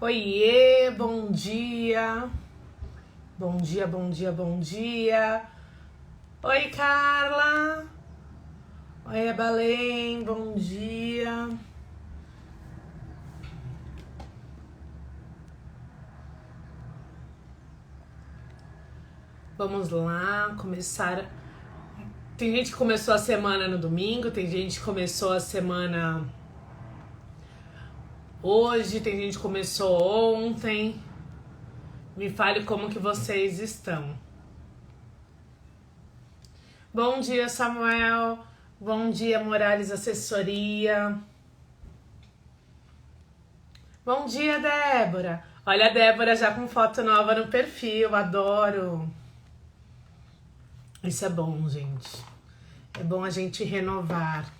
Oiê, bom dia. Bom dia, bom dia, bom dia. Oi, Carla. Oi, Balém, bom dia. Vamos lá, começar. Tem gente que começou a semana no domingo, tem gente que começou a semana hoje, tem gente que começou ontem. Me fale como que vocês estão. Bom dia, Samuel. Bom dia, Morales Assessoria. Bom dia, Débora. Olha a Débora já com foto nova no perfil, adoro. Isso é bom, gente. É bom a gente renovar.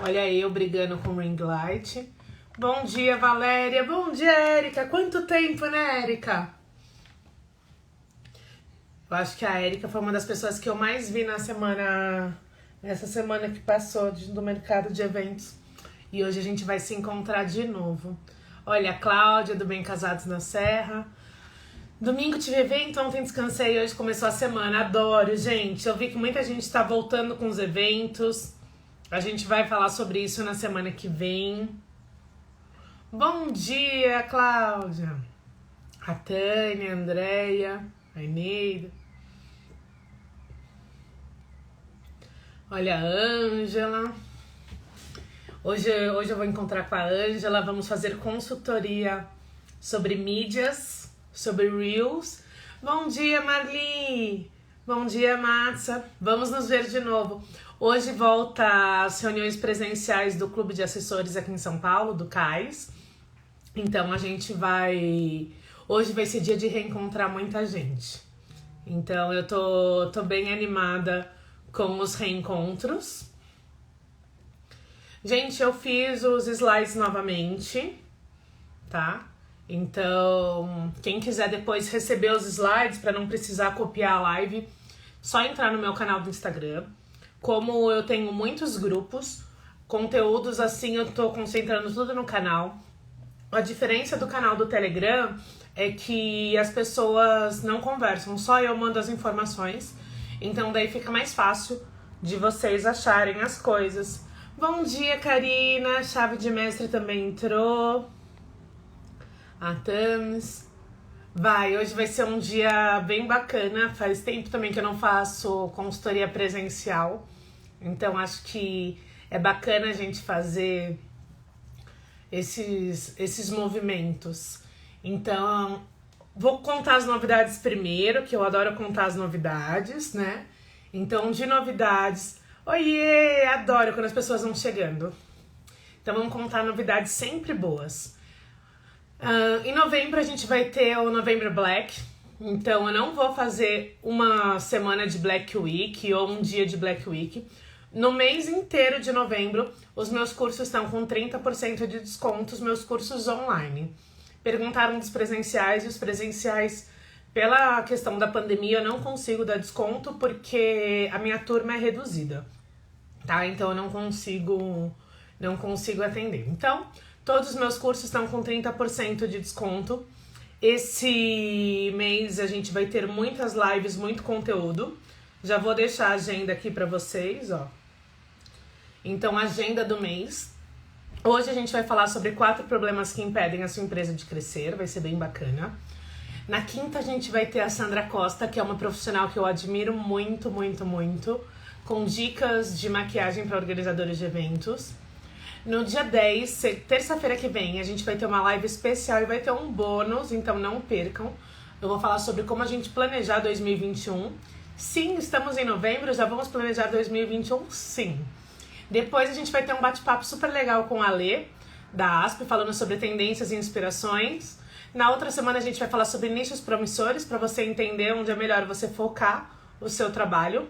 Olha eu brigando com o ring light. Bom dia, Valéria. Bom dia, Érica. Quanto tempo, né, Érica? Eu acho que a Érica foi uma das pessoas que eu mais vi nessa semana que passou do mercado de eventos. E hoje a gente vai se encontrar de novo. Olha, a Cláudia do Bem Casados na Serra. Domingo tive evento, ontem descansei, hoje começou a semana. Adoro, gente. Eu vi que muita gente está voltando com os eventos. A gente vai falar sobre isso na semana que vem. Bom dia, Cláudia. A Tânia, a Andréia, a Eneida. Olha a Ângela. Hoje eu vou encontrar com a Ângela. Vamos fazer consultoria sobre mídias, sobre Reels. Bom dia, Marli. Bom dia, Matza. Vamos nos ver de novo. Hoje volta as reuniões presenciais do Clube de Assessores aqui em São Paulo, do CAIS. Então a gente vai... Hoje vai ser dia de reencontrar muita gente. Então eu tô bem animada com os reencontros. Gente, eu fiz os slides novamente, tá? Então, quem quiser depois receber os slides para não precisar copiar a live, só entrar no meu canal do Instagram. Como eu tenho muitos grupos, conteúdos assim, eu tô concentrando tudo no canal. A diferença do canal do Telegram é que as pessoas não conversam, só eu mando as informações. Então daí fica mais fácil de vocês acharem as coisas. Bom dia, Karina. A chave de mestre também entrou. A Tams. Hoje vai ser um dia bem bacana. Faz tempo também que eu não faço consultoria presencial. Então acho que é bacana a gente fazer esses movimentos. Então, vou contar as novidades primeiro, que eu adoro contar as novidades, né? Então, de novidades... Oiê! Adoro quando as pessoas vão chegando. Então, vamos contar novidades sempre boas. Em novembro, a gente vai ter o Novembro Black. Então, eu não vou fazer uma semana de Black Week ou um dia de Black Week. No mês inteiro de novembro, os meus cursos estão com 30% de desconto, os meus cursos online. Perguntaram dos presenciais, e os presenciais, pela questão da pandemia, eu não consigo dar desconto porque a minha turma é reduzida, tá? Então eu não consigo atender. Então, todos os meus cursos estão com 30% de desconto. Esse mês a gente vai ter muitas lives, muito conteúdo. Já vou deixar a agenda aqui pra vocês, ó. Então, agenda do mês. Hoje a gente vai falar sobre 4 problemas que impedem a sua empresa de crescer. Vai ser bem bacana. Na quinta a gente vai ter a Sandra Costa, que é uma profissional que eu admiro muito, muito, muito, com dicas de maquiagem para organizadores de eventos. No dia 10, terça-feira que vem, a gente vai ter uma live especial e vai ter um bônus, então não percam. Eu vou falar sobre como a gente planejar 2021. Sim, estamos em novembro, já vamos planejar 2021, sim. Depois a gente vai ter um bate-papo super legal com a Lê, da ASP, falando sobre tendências e inspirações. Na outra semana a gente vai falar sobre nichos promissores, para você entender onde é melhor você focar o seu trabalho.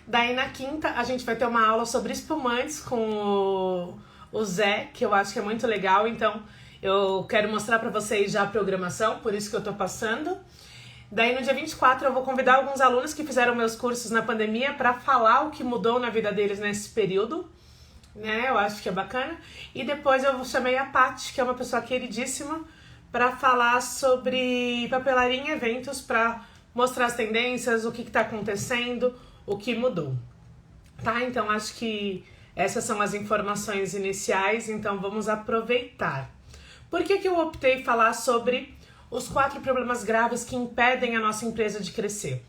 Daí na quinta a gente vai ter uma aula sobre espumantes com o Zé, que eu acho que é muito legal. Então eu quero mostrar para vocês já a programação, por isso que eu tô passando. Daí no dia 24 eu vou convidar alguns alunos que fizeram meus cursos na pandemia para falar o que mudou na vida deles nesse período. né? Eu acho que é bacana. E depois eu chamei a Paty, que é uma pessoa queridíssima, para falar sobre papelaria em eventos, para mostrar as tendências, o que está acontecendo, o que mudou. Tá? Então acho que essas são as informações iniciais, então vamos aproveitar. Por que eu optei em falar sobre os 4 problemas graves que impedem a nossa empresa de crescer?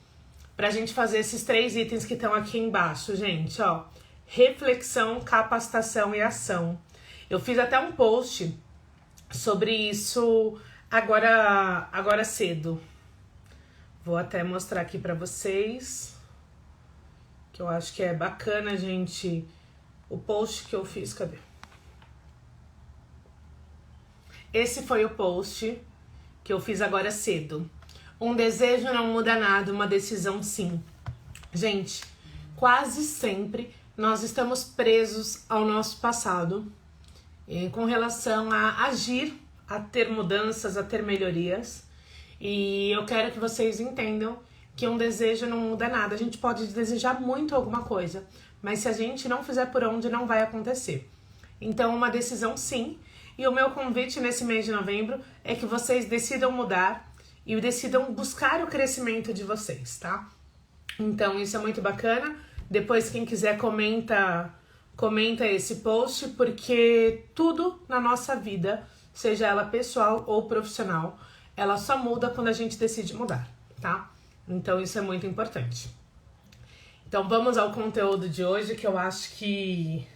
Pra gente fazer esses 3 itens que estão aqui embaixo, gente, ó. Reflexão, capacitação e ação. Eu fiz até um post sobre isso agora cedo. Vou até mostrar aqui pra vocês, que eu acho que é bacana, gente, o post que eu fiz. Cadê? Esse foi o post que eu fiz agora cedo. Um desejo não muda nada, uma decisão sim. Gente, quase sempre nós estamos presos ao nosso passado com relação a agir, a ter mudanças, a ter melhorias. E eu quero que vocês entendam que um desejo não muda nada. A gente pode desejar muito alguma coisa, mas se a gente não fizer por onde, não vai acontecer. Então, uma decisão sim. E o meu convite nesse mês de novembro é que vocês decidam mudar e decidam buscar o crescimento de vocês, tá? Então, isso é muito bacana. Depois, quem quiser, comenta esse post, porque tudo na nossa vida, seja ela pessoal ou profissional, ela só muda quando a gente decide mudar, tá? Então, isso é muito importante. Então, vamos ao conteúdo de hoje, que eu acho que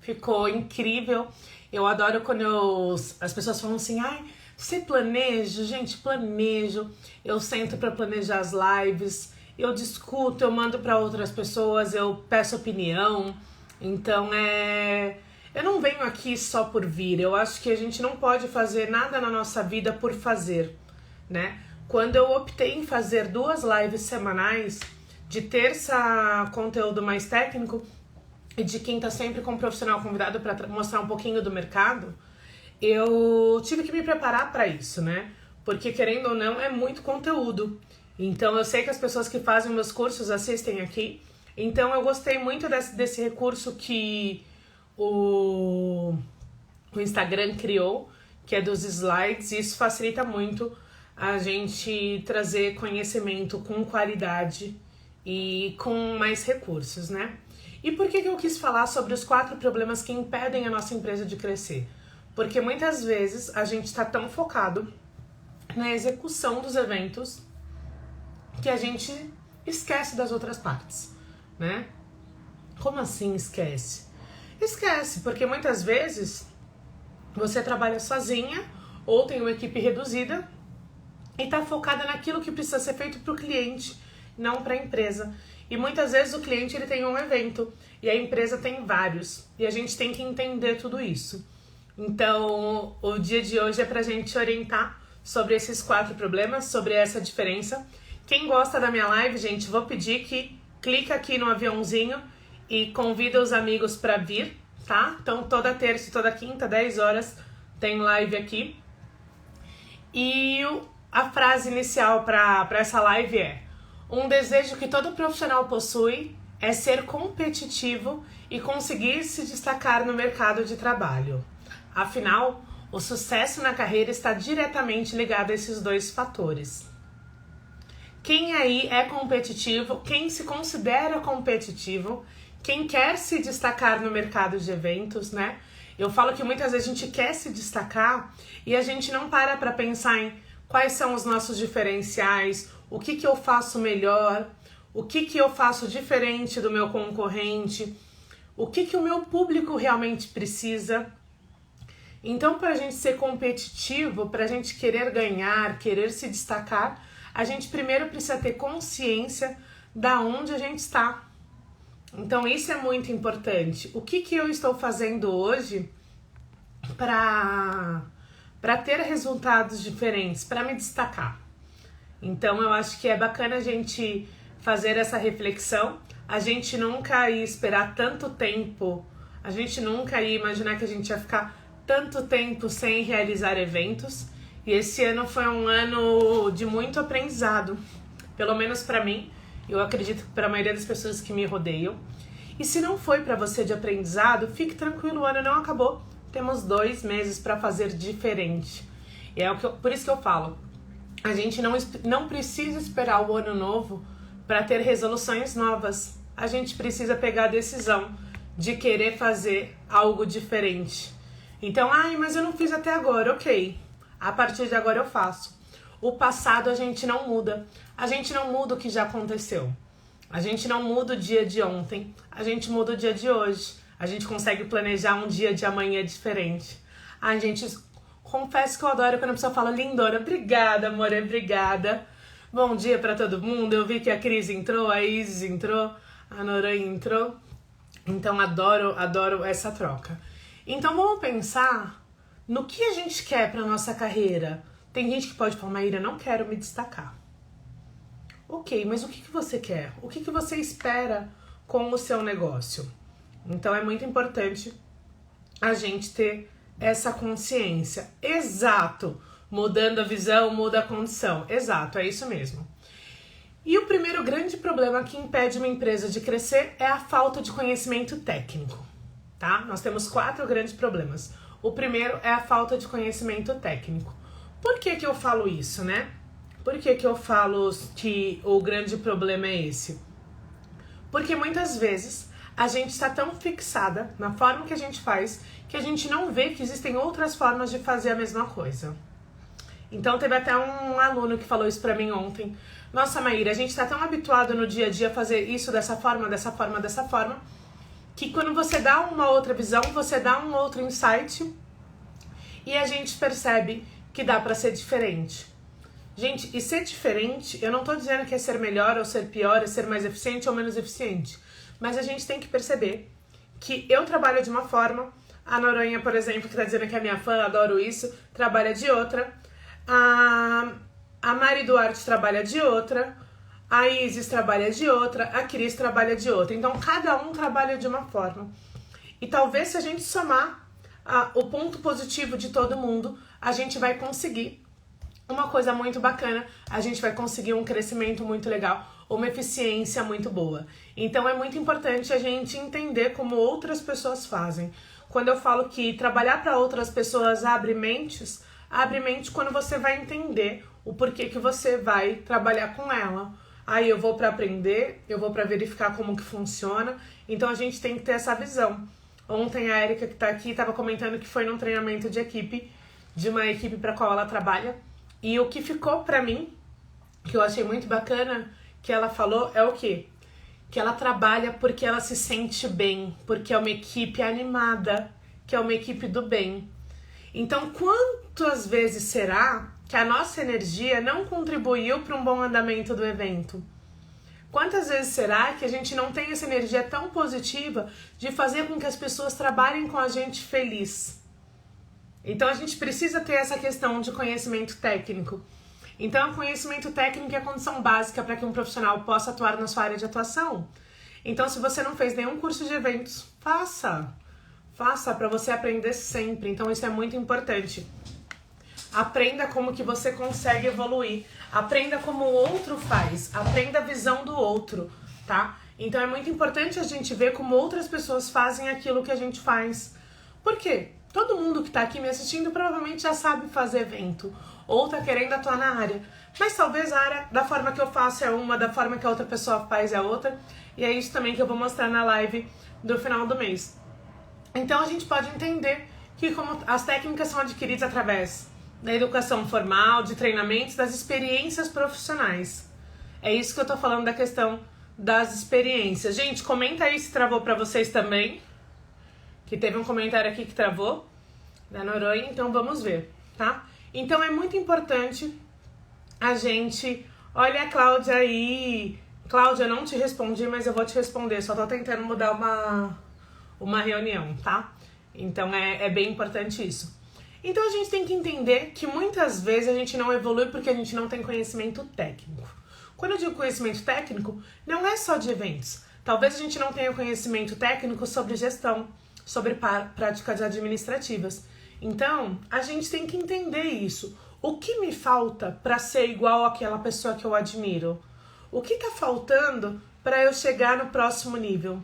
ficou incrível. Eu adoro quando as pessoas falam assim, ai, você planeja? Gente, planejo. Eu sento para planejar as lives, eu discuto, eu mando para outras pessoas, eu peço opinião. Então, eu não venho aqui só por vir. Eu acho que a gente não pode fazer nada na nossa vida por fazer, né? Quando eu optei em fazer 2 lives semanais, de terça conteúdo mais técnico, e de quinta sempre com um profissional convidado para mostrar um pouquinho do mercado, eu tive que me preparar para isso, né? Porque, querendo ou não, é muito conteúdo. Então, eu sei que as pessoas que fazem meus cursos assistem aqui. Então, eu gostei muito desse recurso que o Instagram criou, que é dos slides. E isso facilita muito a gente trazer conhecimento com qualidade e com mais recursos, né? E por que eu quis falar sobre os 4 problemas que impedem a nossa empresa de crescer? Porque muitas vezes a gente está tão focado na execução dos eventos que a gente esquece das outras partes, né? Como assim esquece? Esquece, porque muitas vezes você trabalha sozinha ou tem uma equipe reduzida e está focada naquilo que precisa ser feito para o cliente, não para a empresa. E muitas vezes o cliente ele tem um evento e a empresa tem vários. E a gente tem que entender tudo isso. Então, o dia de hoje é pra gente orientar sobre esses 4 problemas, sobre essa diferença. Quem gosta da minha live, gente, vou pedir que clica aqui no aviãozinho e convida os amigos para vir, tá? Então, toda terça e toda quinta, 10 horas, tem live aqui. E a frase inicial para essa live é: um desejo que todo profissional possui é ser competitivo e conseguir se destacar no mercado de trabalho. Afinal, o sucesso na carreira está diretamente ligado a esses 2 fatores. Quem aí é competitivo, quem se considera competitivo, quem quer se destacar no mercado de eventos, né? Eu falo que muitas vezes a gente quer se destacar e a gente não para pensar em quais são os nossos diferenciais, o que eu faço melhor, o que eu faço diferente do meu concorrente, o que o meu público realmente precisa. Então, para a gente ser competitivo, para a gente querer ganhar, querer se destacar, a gente primeiro precisa ter consciência da onde a gente está. Então, isso é muito importante. O que eu estou fazendo hoje para ter resultados diferentes, para me destacar? Então, eu acho que é bacana a gente fazer essa reflexão. A gente nunca ia esperar tanto tempo, a gente nunca ia imaginar que a gente ia ficar tanto tempo sem realizar eventos. E esse ano foi um ano de muito aprendizado, pelo menos para mim, eu acredito que para a maioria das pessoas que me rodeiam. E se não foi para você de aprendizado, fique tranquilo, o ano não acabou. Temos 2 meses para fazer diferente. E por isso que eu falo, a gente não precisa esperar o ano novo para ter resoluções novas. A gente precisa pegar a decisão de querer fazer algo diferente. Então, mas eu não fiz até agora, ok. A partir de agora eu faço. O passado a gente não muda. A gente não muda o que já aconteceu. A gente não muda o dia de ontem. A gente muda o dia de hoje. A gente consegue planejar um dia de amanhã diferente. Gente, confesso que eu adoro quando a pessoa fala lindona. Obrigada, amor, obrigada. Bom dia pra todo mundo. Eu vi que a Cris entrou, a Isis entrou, a Noronha entrou. Então, adoro essa troca. Então, vamos pensar no que a gente quer pra nossa carreira. Tem gente que pode falar, Maíra, não quero me destacar. Ok, mas o que você quer? O que você espera com o seu negócio? Então, é muito importante a gente ter essa consciência. Exato. Mudando a visão, muda a condição. Exato, é isso mesmo. E o primeiro grande problema que impede uma empresa de crescer é a falta de conhecimento técnico, tá? Nós temos 4 grandes problemas. O primeiro é a falta de conhecimento técnico. Por que eu falo isso, né? Por que eu falo que o grande problema é esse? Porque muitas vezes a gente está tão fixada na forma que a gente faz que a gente não vê que existem outras formas de fazer a mesma coisa. Então teve até um aluno que falou isso pra mim ontem. Nossa, Maíra, a gente tá tão habituado no dia a dia a fazer isso dessa forma, que quando você dá uma outra visão, você dá um outro insight e a gente percebe que dá pra ser diferente. Gente, e ser diferente, eu não tô dizendo que é ser melhor ou ser pior, é ser mais eficiente ou menos eficiente, mas a gente tem que perceber que eu trabalho de uma forma, a Noronha, por exemplo, que tá dizendo que é minha fã, adoro isso, trabalha de outra. A Mari Duarte trabalha de outra, a Isis trabalha de outra, a Cris trabalha de outra. Então, cada um trabalha de uma forma. E talvez se a gente somar o ponto positivo de todo mundo, a gente vai conseguir uma coisa muito bacana, a gente vai conseguir um crescimento muito legal, uma eficiência muito boa. Então, é muito importante a gente entender como outras pessoas fazem. Quando eu falo que trabalhar para outras pessoas abre mente quando você vai entender o porquê que você vai trabalhar com ela. Aí eu vou para aprender, eu vou para verificar como que funciona. Então a gente tem que ter essa visão. Ontem a Erika, que tá aqui, estava comentando que foi num treinamento de equipe, de uma equipe para qual ela trabalha. E o que ficou para mim, que eu achei muito bacana, que ela falou, é o quê? Que ela trabalha porque ela se sente bem, porque é uma equipe animada, que é uma equipe do bem. Então, quantas vezes será que a nossa energia não contribuiu para um bom andamento do evento? Quantas vezes será que a gente não tem essa energia tão positiva de fazer com que as pessoas trabalhem com a gente feliz? Então, a gente precisa ter essa questão de conhecimento técnico. Então, o conhecimento técnico é a condição básica para que um profissional possa atuar na sua área de atuação. Então, se você não fez nenhum curso de eventos, faça para você aprender sempre. Então isso é muito importante. Aprenda como que você consegue evoluir. Aprenda como o outro faz. Aprenda a visão do outro, tá? Então é muito importante a gente ver como outras pessoas fazem aquilo que a gente faz. Por quê? Todo mundo que tá aqui me assistindo provavelmente já sabe fazer evento ou tá querendo atuar na área. Mas talvez a área, da forma que eu faço é uma, da forma que a outra pessoa faz é outra. E é isso também que eu vou mostrar na live do final do mês. Então a gente pode entender que como as técnicas são adquiridas através da educação formal, de treinamentos, das experiências profissionais. É isso que eu tô falando da questão das experiências. Gente, comenta aí se travou pra vocês também. Que teve um comentário aqui que travou, da Noronha, então vamos ver, tá? Então é muito importante a gente... Olha a Cláudia aí. Cláudia, eu não te respondi, mas eu vou te responder. Só tô tentando mudar uma reunião, tá? Então é bem importante isso. Então a gente tem que entender que muitas vezes a gente não evolui porque a gente não tem conhecimento técnico. Quando eu digo conhecimento técnico, não é só de eventos. Talvez a gente não tenha conhecimento técnico sobre gestão, sobre práticas administrativas. Então, a gente tem que entender isso. O que me falta para ser igual àquela pessoa que eu admiro? O que está faltando para eu chegar no próximo nível?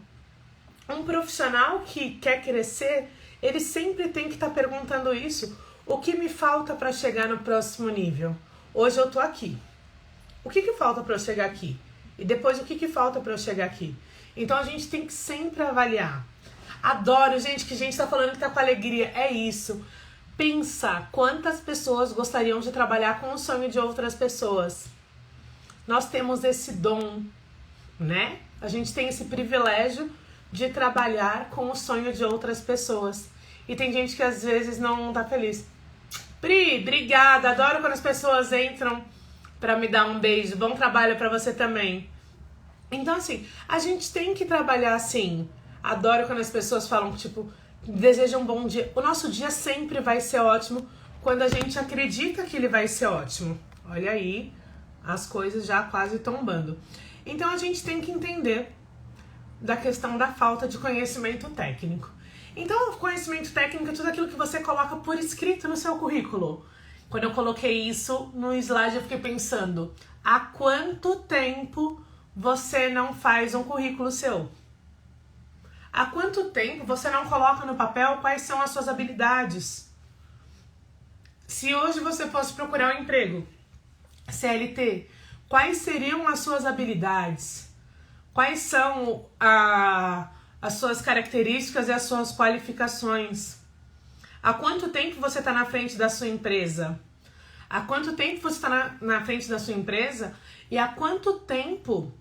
Um profissional que quer crescer, ele sempre tem que estar perguntando isso. O que me falta para chegar no próximo nível? Hoje eu tô aqui. O que falta para eu chegar aqui? E depois o que falta para eu chegar aqui? Então a gente tem que sempre avaliar. Adoro, gente, que a gente tá falando que tá com alegria. É isso. Pensa quantas pessoas gostariam de trabalhar com o sonho de outras pessoas. Nós temos esse dom, né? A gente tem esse privilégio de trabalhar com o sonho de outras pessoas. E tem gente que às vezes não tá feliz. Pri, obrigada. Adoro quando as pessoas entram pra me dar um beijo. Bom trabalho pra você também. Então, assim, a gente tem que trabalhar assim. Adoro quando as pessoas falam, tipo, desejam um bom dia. O nosso dia sempre vai ser ótimo quando a gente acredita que ele vai ser ótimo. Olha aí, as coisas já quase tombando. Então, a gente tem que entender da questão da falta de conhecimento técnico. Então, conhecimento técnico é tudo aquilo que você coloca por escrito no seu currículo. Quando eu coloquei isso no slide, eu fiquei pensando, há quanto tempo você não faz um currículo seu? Há quanto tempo você não coloca no papel quais são as suas habilidades? Se hoje você fosse procurar um emprego, CLT, quais seriam as suas habilidades? Quais são as suas características e as suas qualificações? Há quanto tempo você está na frente da sua empresa? Há quanto tempo você está na frente da sua empresa? E há quanto tempo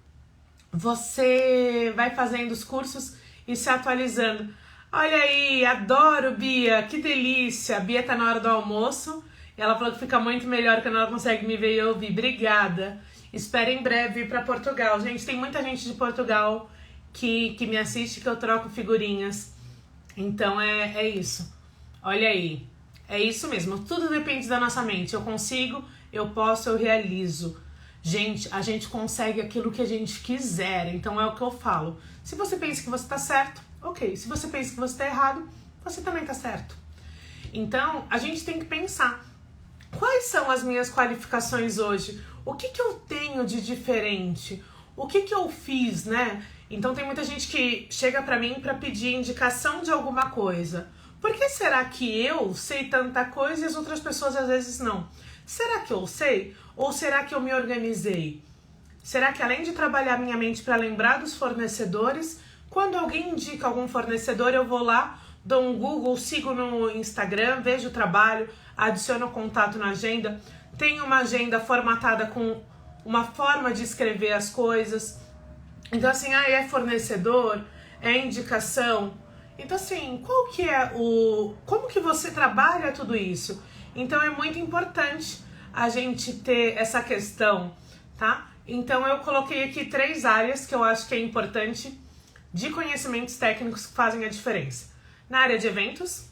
você vai fazendo os cursos e se atualizando? Olha aí, adoro, Bia, que delícia. A Bia tá na hora do almoço e ela falou que fica muito melhor quando ela consegue me ver e ouvir. Obrigada. Espero em breve ir para Portugal. Gente, tem muita gente de Portugal que me assiste, que eu troco figurinhas. Então é isso. Olha aí. É isso mesmo. Tudo depende da nossa mente. Eu consigo, eu posso, eu realizo. Gente, a gente consegue aquilo que a gente quiser. Então é o que eu falo. Se você pensa que você tá certo, ok. Se você pensa que você tá errado, você também tá certo. Então, a gente tem que pensar. Quais são as minhas qualificações hoje? O que eu tenho de diferente? O que eu fiz, né? Então tem muita gente que chega pra mim pra pedir indicação de alguma coisa. Por que será que eu sei tanta coisa e as outras pessoas às vezes não? Será que eu sei? Ou será que eu me organizei? Será que além de trabalhar minha mente para lembrar dos fornecedores, quando alguém indica algum fornecedor, eu vou lá, dou um Google, sigo no Instagram, vejo o trabalho, adiciono o contato na agenda, tenho uma agenda formatada com uma forma de escrever as coisas. Então assim, é fornecedor, é indicação. Então assim, como que você trabalha tudo isso? Então é muito importante a gente ter essa questão, tá? Então eu coloquei aqui 3 áreas que eu acho que é importante de conhecimentos técnicos que fazem a diferença. Na área de eventos,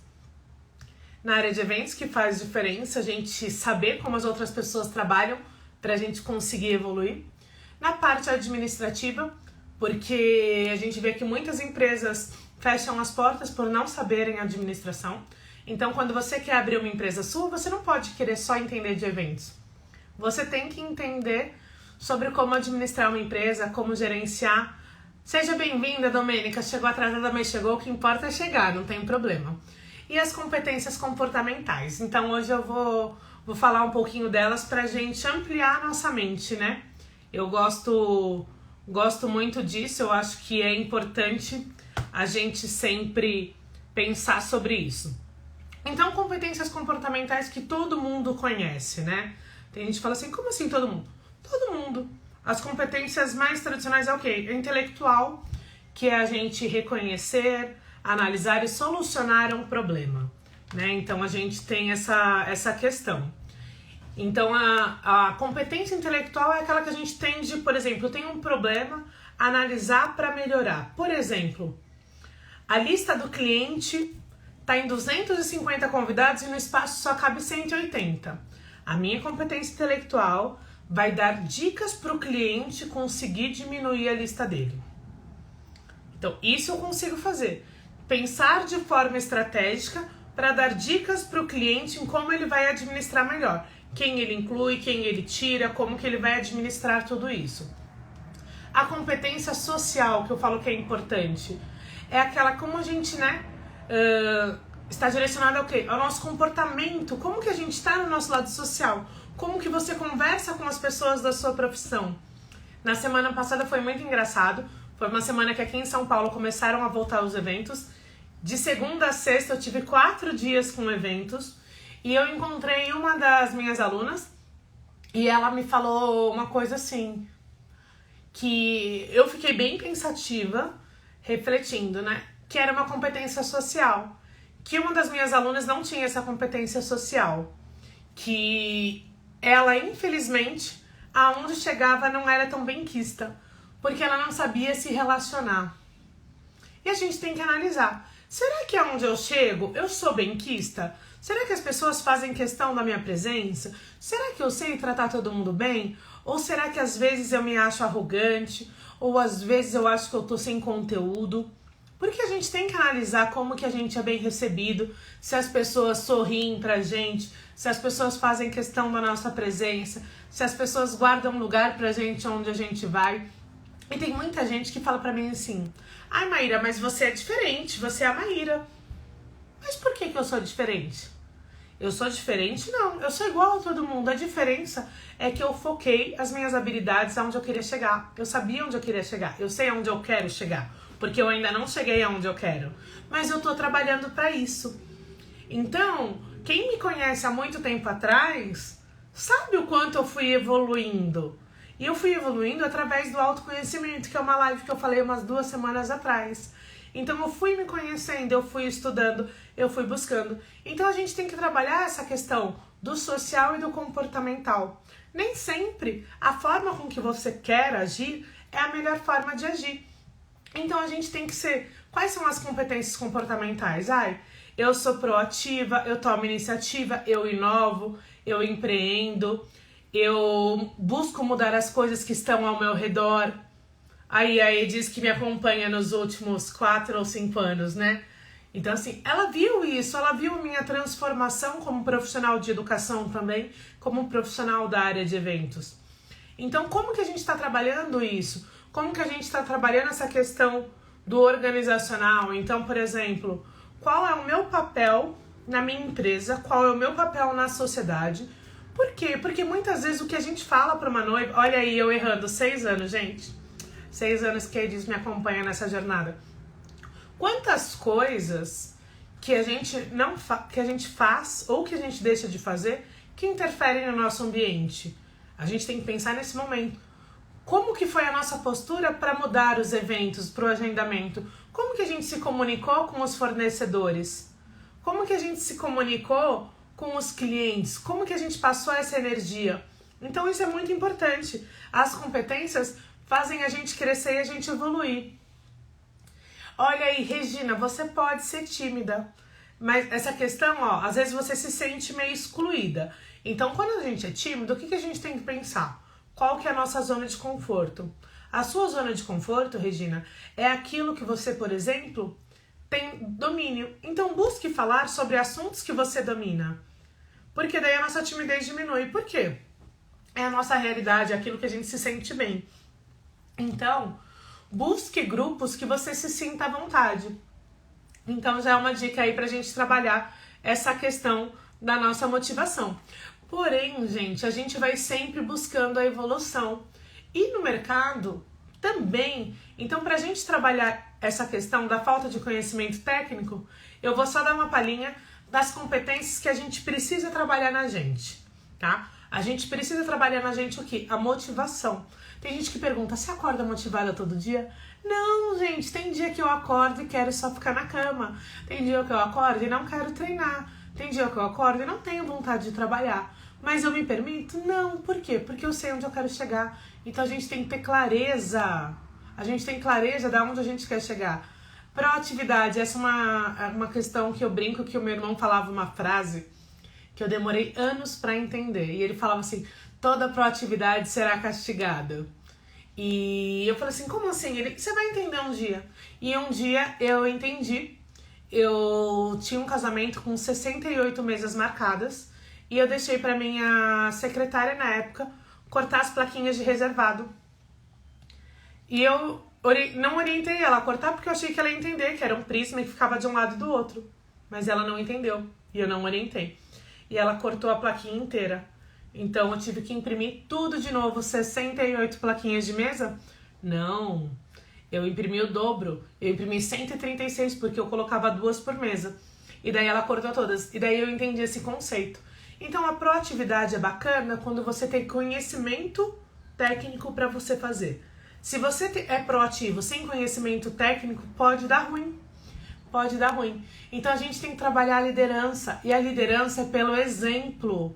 que faz diferença a gente saber como as outras pessoas trabalham para a gente conseguir evoluir. Na parte administrativa, porque a gente vê que muitas empresas fecham as portas por não saberem administração. Então, quando você quer abrir uma empresa sua, você não pode querer só entender de eventos. Você tem que entender sobre como administrar uma empresa, como gerenciar. Seja bem-vinda, Domênica. Chegou atrasada, mas chegou. O que importa é chegar, não tem problema. E as competências comportamentais. Então, hoje eu vou falar um pouquinho delas pra gente ampliar a nossa mente, né? Eu gosto muito disso. Eu acho que é importante a gente sempre pensar sobre isso. Então, competências comportamentais que todo mundo conhece, né? Tem gente que fala assim, como assim todo mundo? Todo mundo. As competências mais tradicionais é o quê? É intelectual, que é a gente reconhecer, analisar e solucionar um problema, né? Então, a gente tem essa questão. Então, a competência intelectual é aquela que a gente tem de, por exemplo, eu tenho um problema, analisar para melhorar. Por exemplo, a lista do cliente está em 250 convidados e no espaço só cabe 180. A minha competência intelectual vai dar dicas para o cliente conseguir diminuir a lista dele. Então, isso eu consigo fazer. Pensar de forma estratégica para dar dicas para o cliente em como ele vai administrar melhor. Quem ele inclui, quem ele tira, como que ele vai administrar tudo isso. A competência social, que eu falo que é importante, é aquela como a gente, né, está direcionada ao quê? Ao nosso comportamento, como que a gente está no nosso lado social, como que você conversa com as pessoas da sua profissão. Na semana passada foi muito engraçado, foi uma semana que aqui em São Paulo começaram a voltar os eventos. De segunda a sexta eu tive 4 dias com eventos e eu encontrei uma das minhas alunas e ela me falou uma coisa assim, que eu fiquei bem pensativa, refletindo, né? Que era uma competência social. Que uma das minhas alunas não tinha essa competência social. Que ela, infelizmente, aonde chegava não era tão benquista. Porque ela não sabia se relacionar. E a gente tem que analisar. Será que aonde eu chego, eu sou benquista? Será que as pessoas fazem questão da minha presença? Será que eu sei tratar todo mundo bem? Ou será que às vezes eu me acho arrogante? Ou às vezes eu acho que eu tô sem conteúdo? Porque a gente tem que analisar como que a gente é bem recebido, se as pessoas sorriem pra gente, se as pessoas fazem questão da nossa presença, se as pessoas guardam lugar pra gente onde a gente vai. E tem muita gente que fala pra mim assim, ai Maíra, mas você é diferente, você é a Maíra. Mas por que eu sou diferente? Eu sou diferente? Não, eu sou igual a todo mundo. A diferença é que eu foquei as minhas habilidades aonde eu queria chegar. Eu sabia onde eu queria chegar, eu sei aonde eu quero chegar, porque eu ainda não cheguei aonde eu quero, mas eu tô trabalhando para isso. Então, quem me conhece há muito tempo atrás, sabe o quanto eu fui evoluindo. E eu fui evoluindo através do autoconhecimento, que é uma live que eu falei umas 2 semanas atrás. Então eu fui me conhecendo, eu fui estudando, eu fui buscando. Então a gente tem que trabalhar essa questão do social e do comportamental. Nem sempre a forma com que você quer agir é a melhor forma de agir. Então a gente tem que ser... Quais são as competências comportamentais? Eu sou proativa, eu tomo iniciativa, eu inovo, eu empreendo, eu busco mudar as coisas que estão ao meu redor. Aí diz que me acompanha nos últimos 4 ou 5 anos, né? Então, assim, ela viu isso, ela viu minha transformação como profissional de educação também, como profissional da área de eventos. Então, como que a gente está trabalhando isso? Como que a gente está trabalhando essa questão do organizacional? Então, por exemplo, qual é o meu papel na minha empresa? Qual é o meu papel na sociedade? Por quê? Porque muitas vezes o que a gente fala para uma noiva... Olha aí, eu errando, 6 anos, gente. 6 anos que a Edis me acompanha nessa jornada. Quantas coisas que a gente que a gente faz ou que a gente deixa de fazer que interferem no nosso ambiente? A gente tem que pensar nesse momento. Como que foi a nossa postura para mudar os eventos, para o agendamento? Como que a gente se comunicou com os fornecedores? Como que a gente se comunicou com os clientes? Como que a gente passou essa energia? Então isso é muito importante. As competências fazem a gente crescer e a gente evoluir. Olha aí, Regina, você pode ser tímida, mas essa questão, às vezes você se sente meio excluída. Então, quando a gente é tímido, o que a gente tem que pensar? Qual que é a nossa zona de conforto? A sua zona de conforto, Regina, é aquilo que você, por exemplo, tem domínio. Então, busque falar sobre assuntos que você domina. Porque daí a nossa timidez diminui. Por quê? É a nossa realidade, é aquilo que a gente se sente bem. Então, busque grupos que você se sinta à vontade. Então, já é uma dica aí pra gente trabalhar essa questão da nossa motivação. Porém, gente, a gente vai sempre buscando a evolução. E no mercado também. Então, pra gente trabalhar essa questão da falta de conhecimento técnico, eu vou só dar uma palhinha das competências que a gente precisa trabalhar na gente, tá? A gente precisa trabalhar na gente o quê? A motivação. Tem gente que pergunta, você acorda motivada todo dia? Não, gente, tem dia que eu acordo e quero só ficar na cama. Tem dia que eu acordo e não quero treinar. Tem dia que eu acordo e não tenho vontade de trabalhar. Mas eu me permito? Não. Por quê? Porque eu sei onde eu quero chegar. Então a gente tem que ter clareza. A gente tem clareza de onde a gente quer chegar. Proatividade, essa é uma questão que eu brinco, que o meu irmão falava uma frase que eu demorei anos para entender. E ele falava assim, toda proatividade será castigada. E eu falei assim, como assim? Ele, você vai entender um dia. E um dia eu entendi. Eu tinha um casamento com 68 mesas marcadas e eu deixei para minha secretária na época cortar as plaquinhas de reservado. E eu não orientei ela a cortar porque eu achei que ela ia entender que era um prisma que ficava de um lado e do outro. Mas ela não entendeu e eu não orientei. E ela cortou a plaquinha inteira. Então eu tive que imprimir tudo de novo, 68 plaquinhas de mesa? Não, eu imprimi o dobro. Eu imprimi 136 porque eu colocava 2 por mesa. E daí ela cortou todas. E daí eu entendi esse conceito. Então a proatividade é bacana quando você tem conhecimento técnico para você fazer. Se você é proativo sem conhecimento técnico, pode dar ruim. Pode dar ruim. Então a gente tem que trabalhar a liderança. E a liderança é pelo exemplo.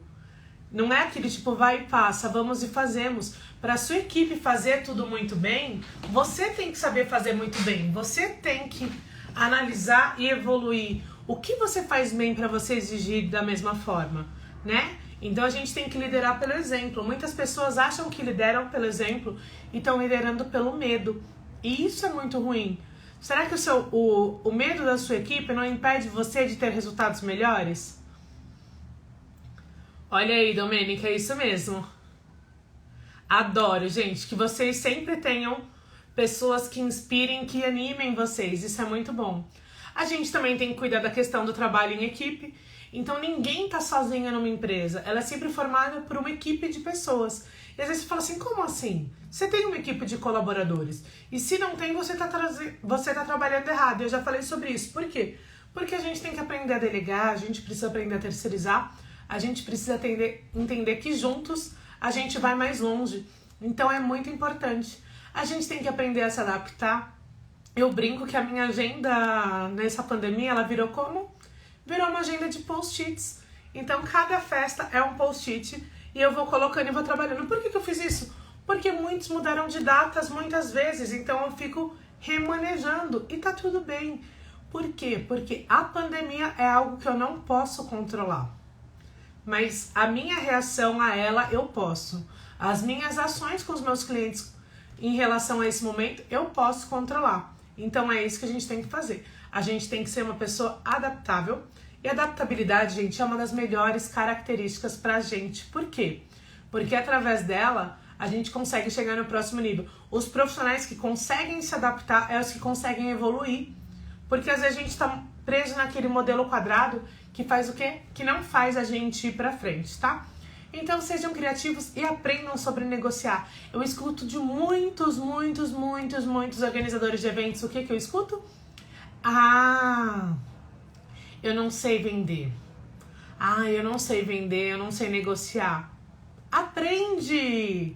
Não é aquele tipo, vai e passa, vamos e fazemos. Para a sua equipe fazer tudo muito bem, você tem que saber fazer muito bem. Você tem que analisar e evoluir. O que você faz bem para você exigir da mesma forma, né? Então a gente tem que liderar pelo exemplo. Muitas pessoas acham que lideram pelo exemplo e estão liderando pelo medo. E isso é muito ruim. Será que o medo da sua equipe não impede você de ter resultados melhores? Olha aí, Domênica, é isso mesmo. Adoro, gente, que vocês sempre tenham pessoas que inspirem, que animem vocês. Isso é muito bom. A gente também tem que cuidar da questão do trabalho em equipe. Então ninguém tá sozinha numa empresa. Ela é sempre formada por uma equipe de pessoas. E às vezes você fala assim, como assim? Você tem uma equipe de colaboradores. E se não tem, você tá trabalhando errado. Eu já falei sobre isso. Por quê? Porque a gente tem que aprender a delegar, a gente precisa aprender a terceirizar. A gente precisa entender que juntos a gente vai mais longe. Então é muito importante. A gente tem que aprender a se adaptar. Eu brinco que a minha agenda nessa pandemia, ela virou como? Virou uma agenda de post-its. Então cada festa é um post-it e eu vou colocando e vou trabalhando. Por que eu fiz isso? Porque muitos mudaram de datas muitas vezes, então eu fico remanejando e tá tudo bem. Por quê? Porque a pandemia é algo que eu não posso controlar. Mas a minha reação a ela eu posso. As minhas ações com os meus clientes em relação a esse momento eu posso controlar. Então é isso que a gente tem que fazer. A gente tem que ser uma pessoa adaptável. E adaptabilidade, gente, é uma das melhores características pra gente. Por quê? Porque através dela a gente consegue chegar no próximo nível. Os profissionais que conseguem se adaptar é os que conseguem evoluir. Porque às vezes a gente tá preso naquele modelo quadrado que faz o quê? Que não faz a gente ir pra frente, tá? Então sejam criativos e aprendam sobre negociar. Eu escuto de muitos organizadores de eventos. O que eu escuto? Ah, eu não sei vender. Ah, eu não sei vender, eu não sei negociar. Aprende!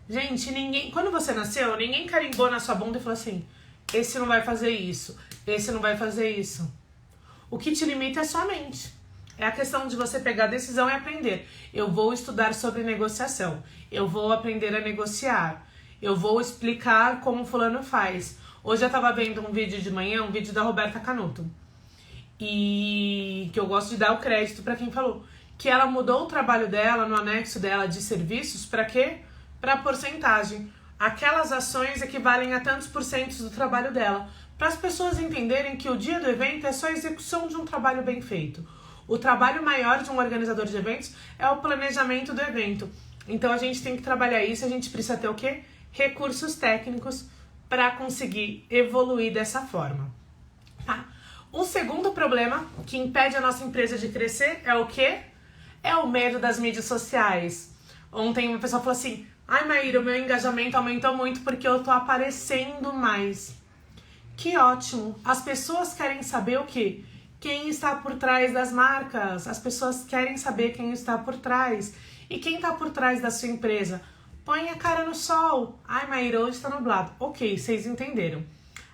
Gente, quando você nasceu, ninguém carimbou na sua bunda e falou assim, esse não vai fazer isso, esse não vai fazer isso. O que te limita é sua mente. É a questão de você pegar a decisão e aprender. Eu vou estudar sobre negociação. Eu vou aprender a negociar. Eu vou explicar como fulano faz. Hoje eu tava vendo um vídeo de manhã, um vídeo da Roberta Canuto. E que eu gosto de dar o crédito para quem falou. Que ela mudou o trabalho dela, no anexo dela de serviços, para quê? Para porcentagem. Aquelas ações equivalem a tantos % do trabalho dela. Para as pessoas entenderem que o dia do evento é só a execução de um trabalho bem feito. O trabalho maior de um organizador de eventos é o planejamento do evento. Então a gente tem que trabalhar isso, a gente precisa ter o quê? Recursos técnicos para conseguir evoluir dessa forma. Tá? O segundo problema que impede a nossa empresa de crescer é o quê? É o medo das mídias sociais. Ontem uma pessoa falou assim, ai Maíra, o meu engajamento aumentou muito porque eu tô aparecendo mais. Que ótimo! As pessoas querem saber o quê? Quem está por trás das marcas. As pessoas querem saber quem está por trás. E quem está por trás da sua empresa? Põe a cara no sol. Ai, Maíra, hoje está nublado. Ok, vocês entenderam.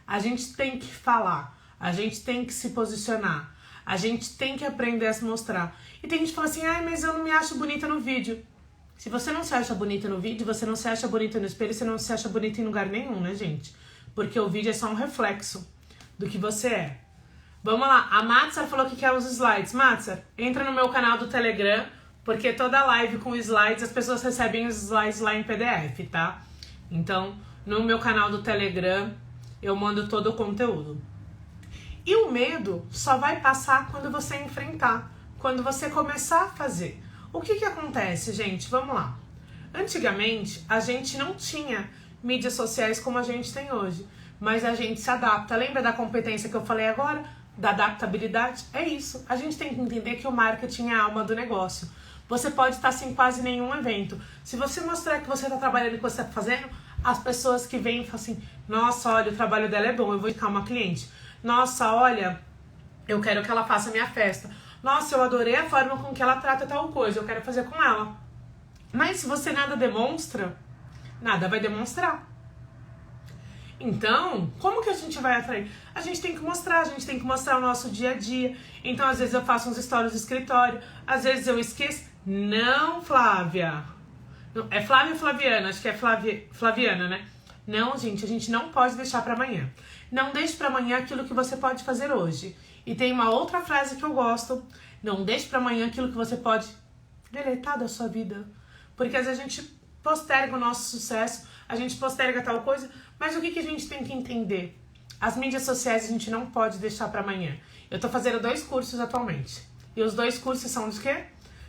A gente tem que falar. A gente tem que se posicionar. A gente tem que aprender a se mostrar. E tem gente que fala assim, ai, mas eu não me acho bonita no vídeo. Se você não se acha bonita no vídeo, você não se acha bonita no espelho, você não se acha bonita em lugar nenhum, né, gente? Porque o vídeo é só um reflexo do que você é. Vamos lá, a Matsar falou que quer os slides. Matsar, entra no meu canal do Telegram, porque toda live com slides, as pessoas recebem os slides lá em PDF, tá? Então, no meu canal do Telegram, eu mando todo o conteúdo. E o medo só vai passar quando você enfrentar, quando você começar a fazer. O que acontece, gente? Vamos lá. Antigamente, a gente não tinha mídias sociais como a gente tem hoje. mas a gente se adapta. Lembra da competência que eu falei agora? Da adaptabilidade? É isso. A gente tem que entender que o marketing é a alma do negócio. Você pode estar sem quase nenhum evento. Se você mostrar que você está trabalhando e que você está fazendo, as pessoas que vêm falam assim, nossa, olha, o trabalho dela é bom, eu vou indicar uma cliente. Nossa, olha, eu quero que ela faça minha festa. Nossa, eu adorei a forma com que ela trata tal coisa, eu quero fazer com ela. Mas se você nada demonstra, nada vai demonstrar. Então, como que a gente vai atrair? A gente tem que mostrar o nosso dia a dia. Então, às vezes eu faço uns stories do escritório, às vezes eu esqueço. Não, Flávia. Não, é Flávia ou Flaviana? Acho que é Flaviana, né? Não, gente, a gente não pode deixar pra amanhã. Não deixe pra amanhã aquilo que você pode fazer hoje. E tem uma outra frase que eu gosto. Não deixe pra amanhã aquilo que você pode deletar da sua vida. Porque às vezes a gente posterga o nosso sucesso, a gente posterga tal coisa, mas o que a gente tem que entender? As mídias sociais a gente não pode deixar pra amanhã. Eu tô fazendo 2 cursos atualmente. E os 2 cursos são de quê?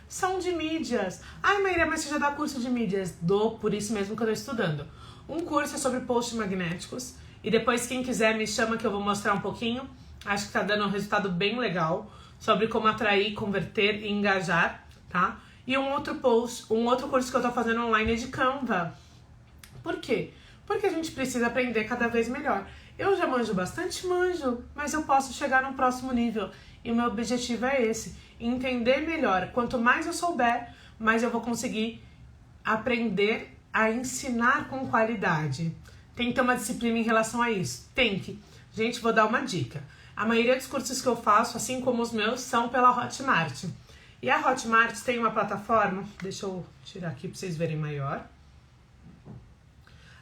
São de mídias. Ai, Maíra, mas você já dá curso de mídias? Dou, por isso mesmo que eu tô estudando. Um curso é sobre posts magnéticos. E depois, quem quiser, me chama que eu vou mostrar um pouquinho. Acho que tá dando um resultado bem legal. Sobre como atrair, converter e engajar, tá? E um outro curso que eu tô fazendo online é de Canva. Por quê? Porque a gente precisa aprender cada vez melhor. Eu já manjo bastante, mas eu posso chegar num próximo nível. E o meu objetivo é esse, entender melhor. Quanto mais eu souber, mais eu vou conseguir aprender a ensinar com qualidade. Tem que ter uma disciplina em relação a isso. Tem que. Gente, vou dar uma dica. A maioria dos cursos que eu faço, assim como os meus, são pela Hotmart. E a Hotmart tem uma plataforma, deixa eu tirar aqui para vocês verem maior.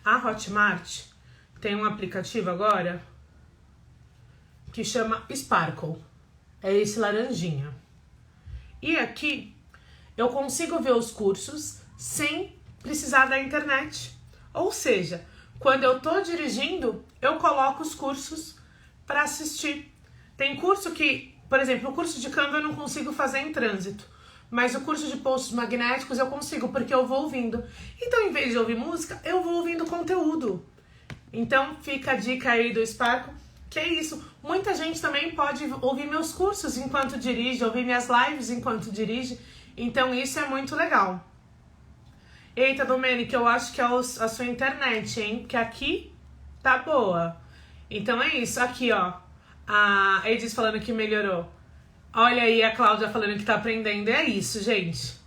A Hotmart tem um aplicativo agora que chama Sparkle. É esse laranjinha. E aqui eu consigo ver os cursos sem precisar da internet. Ou seja, quando eu tô dirigindo, eu coloco os cursos para assistir. Tem curso que, por exemplo, o curso de Canva eu não consigo fazer em trânsito. Mas o curso de posts magnéticos eu consigo, porque eu vou ouvindo. Então, em vez de ouvir música, eu vou ouvindo conteúdo. Então, fica a dica aí do Sparkle, que é isso. Muita gente também pode ouvir meus cursos enquanto dirige, ouvir minhas lives enquanto dirige. Então, isso é muito legal. Eita, Domênica, eu acho que é a sua internet, hein? Porque aqui tá boa. Então, é isso. Aqui, ó. A Edis falando que melhorou. Olha aí a Cláudia falando que tá aprendendo. É isso, gente.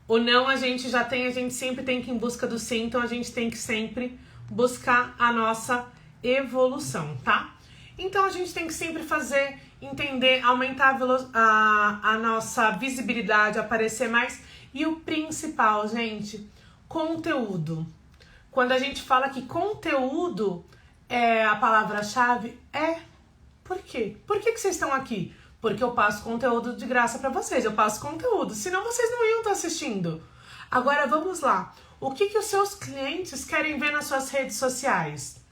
O não a gente já tem, a gente sempre tem que ir em busca do sim, então a gente tem que sempre buscar a nossa evolução, tá? Então a gente tem que sempre fazer, entender, aumentar a nossa visibilidade, aparecer mais. E o principal, gente, conteúdo. Quando a gente fala que conteúdo é a palavra-chave, por quê? Por que vocês estão aqui? Porque eu passo conteúdo de graça pra vocês, eu passo conteúdo, senão vocês não iam estar assistindo. Agora vamos lá, o que os seus clientes querem ver nas suas redes sociais?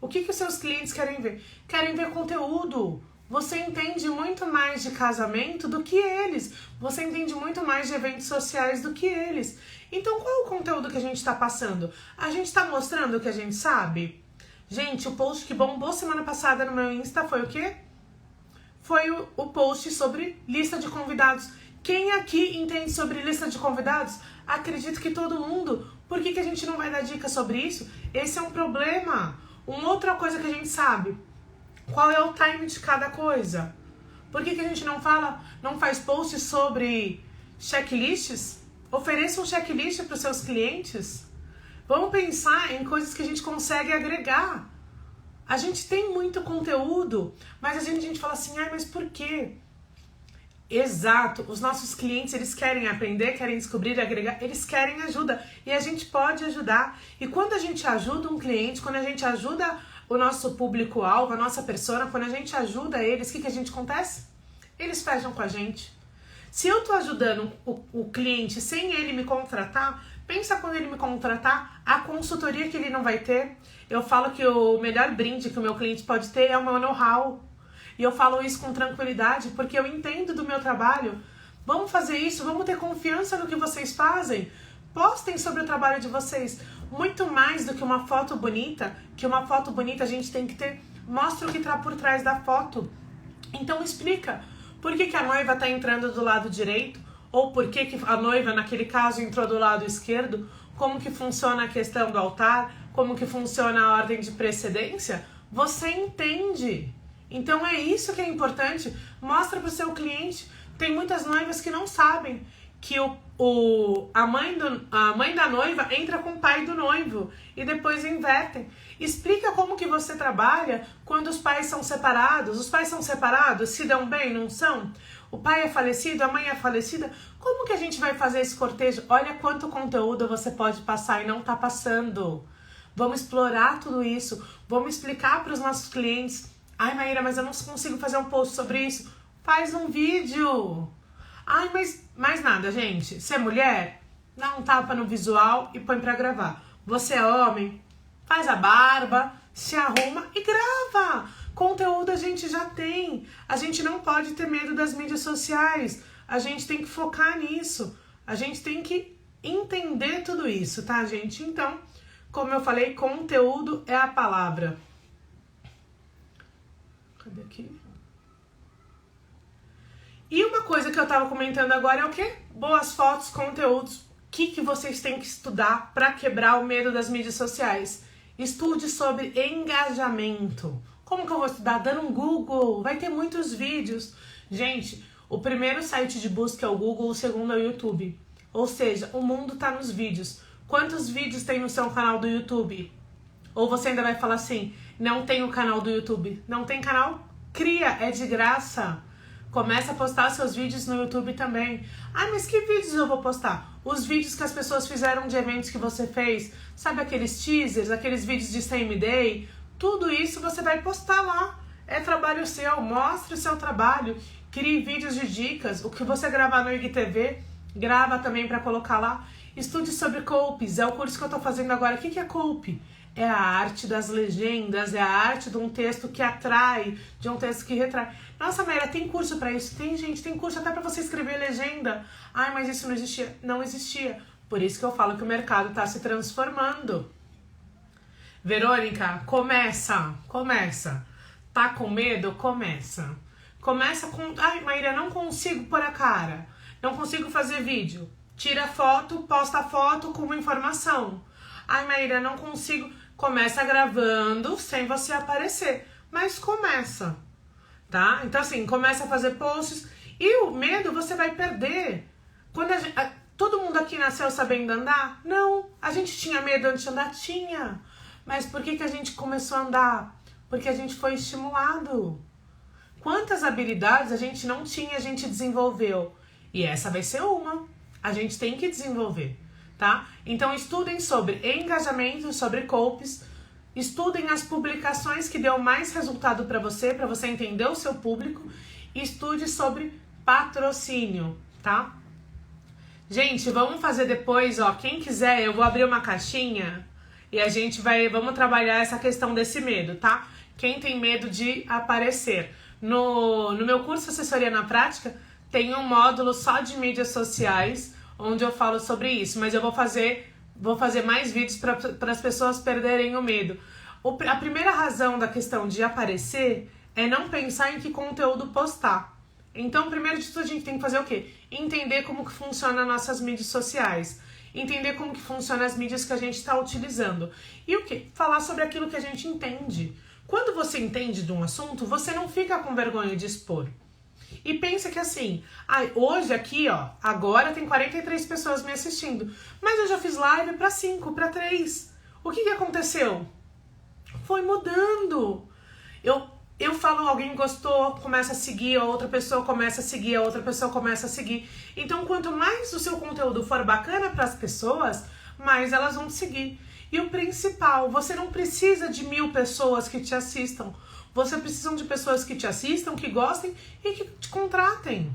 O que os seus clientes querem ver? Querem ver conteúdo. Você entende muito mais de casamento do que eles, você entende muito mais de eventos sociais do que eles. Então qual é o conteúdo que a gente está passando? A gente está mostrando o que a gente sabe? Gente, o post que bombou semana passada no meu Insta foi o quê? Foi o post sobre lista de convidados. Quem aqui entende sobre lista de convidados? Acredito que todo mundo. Por que a gente não vai dar dica sobre isso? Esse é um problema. Uma outra coisa que a gente sabe. Qual é o time de cada coisa? Por que a gente não faz posts sobre checklists? Ofereça um checklist para os seus clientes. Vamos pensar em coisas que a gente consegue agregar. A gente tem muito conteúdo, mas a gente fala assim, mas por quê? Exato, os nossos clientes, eles querem aprender, querem descobrir, agregar, eles querem ajuda e a gente pode ajudar. E quando a gente ajuda um cliente, quando a gente ajuda o nosso público-alvo, a nossa persona, quando a gente ajuda eles, o que a gente acontece? Eles fecham com a gente. Se eu tô ajudando o cliente sem ele me contratar, pensa quando ele me contratar, a consultoria que ele não vai ter. Eu falo que o melhor brinde que o meu cliente pode ter é o meu know-how. E eu falo isso com tranquilidade, porque eu entendo do meu trabalho. Vamos fazer isso, vamos ter confiança no que vocês fazem. Postem sobre o trabalho de vocês. muito mais do que uma foto bonita, a gente tem que ter, mostra o que tá por trás da foto. Então explica por que a noiva tá entrando do lado direito, ou por que a noiva, naquele caso, entrou do lado esquerdo, como que funciona a questão do altar, como que funciona a ordem de precedência, você entende. Então é isso que é importante, mostra para o seu cliente. Tem muitas noivas que não sabem que a mãe da noiva entra com o pai do noivo e depois invertem. Explica como que você trabalha quando os pais são separados. Os pais são separados, se dão bem, não são? O pai é falecido, a mãe é falecida. Como que a gente vai fazer esse cortejo? Olha quanto conteúdo você pode passar e não está passando. Vamos explorar tudo isso. Vamos explicar para os nossos clientes. Ai, Maíra, mas eu não consigo fazer um post sobre isso. Faz um vídeo. Ai, mas mais nada, gente. Você é mulher? Dá um tapa no visual e põe pra gravar. Você é homem? Faz a barba, se arruma e grava. Conteúdo a gente já tem. A gente não pode ter medo das mídias sociais. A gente tem que focar nisso. A gente tem que entender tudo isso, tá, gente? Então, como eu falei, conteúdo é a palavra. Cadê aqui? E uma coisa que eu tava comentando agora é o quê? Boas fotos, conteúdos. O que vocês têm que estudar para quebrar o medo das mídias sociais? Estude sobre engajamento. Como que eu vou estudar? Dando um Google. Vai ter muitos vídeos. Gente, o primeiro site de busca é o Google, o segundo é o YouTube. Ou seja, o mundo tá nos vídeos. Quantos vídeos tem no seu canal do YouTube? Ou você ainda vai falar assim, não tem o canal do YouTube. Não tem canal? Cria, é de graça. Começa a postar seus vídeos no YouTube também. Ah, mas que vídeos eu vou postar? Os vídeos que as pessoas fizeram de eventos que você fez. Sabe aqueles teasers, aqueles vídeos de Same Day? Tudo isso você vai postar lá. É trabalho seu, mostre o seu trabalho. Crie vídeos de dicas. O que você gravar no IGTV, grava também para colocar lá. Estude sobre copies, é o curso que eu tô fazendo agora. O que é copy? É a arte das legendas, é a arte de um texto que atrai, de um texto que retrai. Nossa, Maíra, tem curso pra isso? Tem, gente, tem curso até pra você escrever legenda. Ai, mas isso não existia. Não existia. Por isso que eu falo que o mercado tá se transformando. Verônica, começa. Tá com medo? Começa. Começa com... Ai, Maíra, não consigo pôr a cara. Não consigo fazer vídeo. Tira foto, posta a foto com uma informação. Ai, Maíra, não consigo. Começa gravando sem você aparecer. Mas começa, tá? Então, assim, começa a fazer posts. E o medo você vai perder. Quando todo mundo aqui nasceu sabendo andar? Não. A gente tinha medo antes de andar? Tinha. Mas por que a gente começou a andar? Porque a gente foi estimulado. Quantas habilidades a gente não tinha, a gente desenvolveu. E essa vai ser uma. A gente tem que desenvolver, tá? Então estudem sobre engajamento, sobre copies, estudem as publicações que deu mais resultado para você entender o seu público, e estude sobre patrocínio, tá? Gente, vamos fazer depois, ó, quem quiser, eu vou abrir uma caixinha e vamos trabalhar essa questão desse medo, tá? Quem tem medo de aparecer. No meu curso Assessoria na Prática, tem um módulo só de mídias sociais, onde eu falo sobre isso, mas eu vou fazer mais vídeos para as pessoas perderem o medo. A primeira razão da questão de aparecer é não pensar em que conteúdo postar. Então, primeiro de tudo, a gente tem que fazer o quê? Entender como que funcionam nossas mídias sociais. Entender como que funcionam as mídias que a gente está utilizando. E o quê? Falar sobre aquilo que a gente entende. Quando você entende de um assunto, você não fica com vergonha de expor. E pensa que assim, hoje aqui, ó, agora tem 43 pessoas me assistindo, mas eu já fiz live para 5, para 3. O que aconteceu? Foi mudando. Eu falo, alguém gostou, começa a seguir, a outra pessoa começa a seguir, a outra pessoa começa a seguir. Então, quanto mais o seu conteúdo for bacana para as pessoas, mais elas vão te seguir. E o principal, você não precisa de 1000 pessoas que te assistam. Você precisa de pessoas que te assistam, que gostem e que te contratem.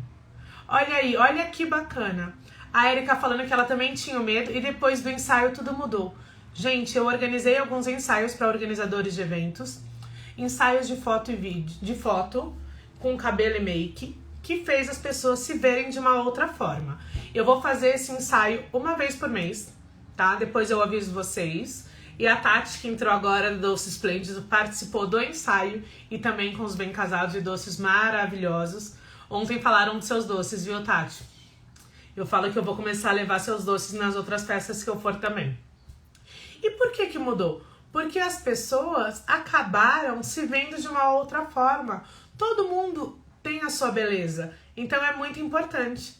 Olha aí, olha que bacana. A Erika falando que ela também tinha medo e depois do ensaio tudo mudou. Gente, eu organizei alguns ensaios para organizadores de eventos. Ensaios de foto e vídeo, de foto com cabelo e make, que fez as pessoas se verem de uma outra forma. Eu vou fazer esse ensaio uma vez por mês, tá? Depois eu aviso vocês. E a Tati, que entrou agora do Doce Esplêndido, participou do ensaio e também com os Bem Casados e doces maravilhosos. Ontem falaram dos seus doces, viu, Tati? Eu falo que eu vou começar a levar seus doces nas outras festas que eu for também. E por que que mudou? Porque as pessoas acabaram se vendo de uma outra forma. Todo mundo tem a sua beleza, então é muito importante.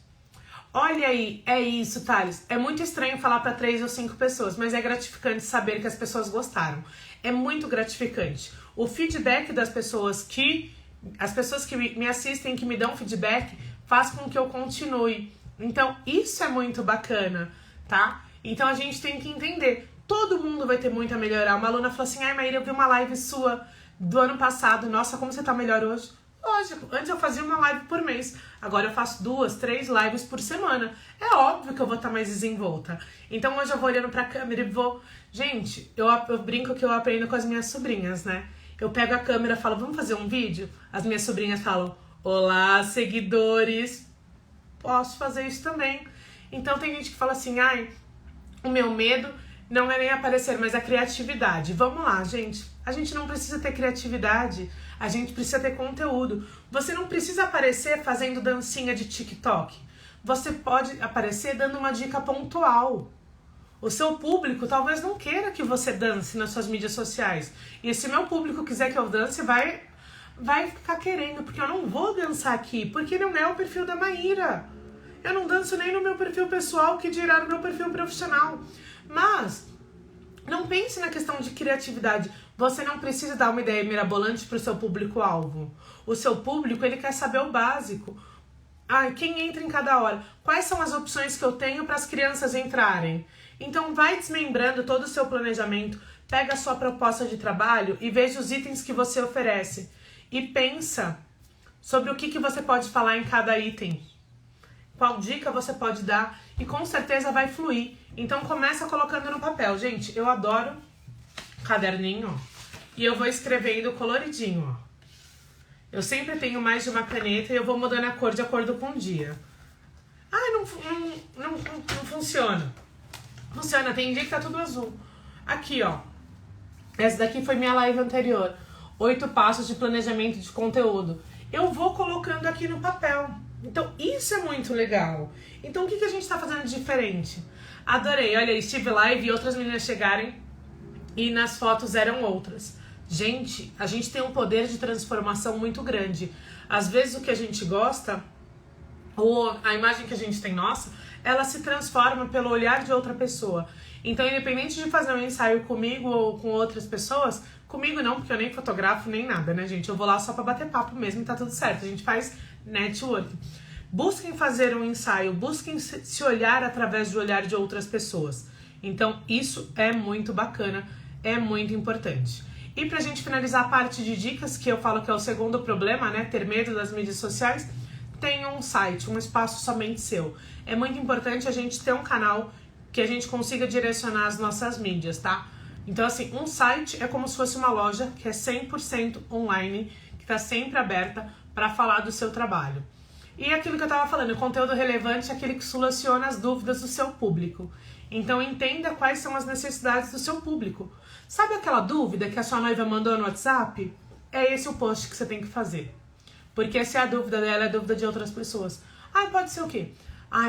Olha aí, é isso, Thales. É muito estranho falar para 3 ou 5 pessoas, mas é gratificante saber que as pessoas gostaram. É muito gratificante. O feedback das pessoas as pessoas que me assistem, que me dão feedback, faz com que eu continue. Então, isso é muito bacana, tá? Então, a gente tem que entender. Todo mundo vai ter muito a melhorar. Uma aluna falou assim, ai, Maíra, eu vi uma live sua do ano passado. Nossa, como você tá melhor hoje? Lógico, antes eu fazia uma live por mês. Agora eu faço 2, 3 lives por semana. É óbvio que eu vou estar mais desenvolta. Então, hoje eu vou olhando pra câmera e vou... Gente, eu brinco que eu aprendo com as minhas sobrinhas, né? Eu pego a câmera e falo, vamos fazer um vídeo? As minhas sobrinhas falam, olá, seguidores. Posso fazer isso também. Então, tem gente que fala assim, ai, o meu medo não é nem aparecer, mas a criatividade. Vamos lá, gente. A gente não precisa ter criatividade, a gente precisa ter conteúdo. Você não precisa aparecer fazendo dancinha de TikTok. Você pode aparecer dando uma dica pontual. O seu público talvez não queira que você dance nas suas mídias sociais. E se meu público quiser que eu dance, vai ficar querendo, porque eu não vou dançar aqui, porque não é o perfil da Maíra. Eu não danço nem no meu perfil pessoal, que dirá no meu perfil profissional. Mas não pense na questão de criatividade. Você não precisa dar uma ideia mirabolante para o seu público-alvo. O seu público, ele quer saber o básico. Quem entra em cada hora? Quais são as opções que eu tenho para as crianças entrarem? Então, vai desmembrando todo o seu planejamento, pega a sua proposta de trabalho e veja os itens que você oferece. E pensa sobre o que você pode falar em cada item. Qual dica você pode dar e com certeza vai fluir. Então começa colocando no papel. Gente, eu adoro caderninho, ó, e eu vou escrevendo coloridinho, ó. Eu sempre tenho mais de uma caneta e eu vou mudando a cor de acordo com o dia. Não funciona. Funciona, tem dia que tá tudo azul. Aqui, ó. Essa daqui foi minha live anterior. 8 passos de planejamento de conteúdo. Eu vou colocando aqui no papel. Então, isso é muito legal. Então, o que a gente tá fazendo de diferente? Adorei. Olha aí, estive live e outras meninas chegarem e nas fotos eram outras. Gente, a gente tem um poder de transformação muito grande. Às vezes, o que a gente gosta, ou a imagem que a gente tem nossa, ela se transforma pelo olhar de outra pessoa. Então, independente de fazer um ensaio comigo ou com outras pessoas, comigo não, porque eu nem fotografo nem nada, né, gente? Eu vou lá só pra bater papo mesmo e tá tudo certo. A gente faz network. Busquem fazer um ensaio, busquem se olhar através do olhar de outras pessoas. Então, isso é muito bacana, é muito importante. E pra gente finalizar a parte de dicas, que eu falo que é o segundo problema, né, ter medo das mídias sociais, tenha um site, um espaço somente seu. É muito importante a gente ter um canal que a gente consiga direcionar as nossas mídias, tá? Então, assim, um site é como se fosse uma loja que é 100% online, que tá sempre aberta para falar do seu trabalho. E aquilo que eu tava falando, o conteúdo relevante é aquele que soluciona as dúvidas do seu público. Então, entenda quais são as necessidades do seu público. Sabe aquela dúvida que a sua noiva mandou no WhatsApp? É esse o post que você tem que fazer. Porque se a dúvida dela é a dúvida de outras pessoas. Pode ser o quê?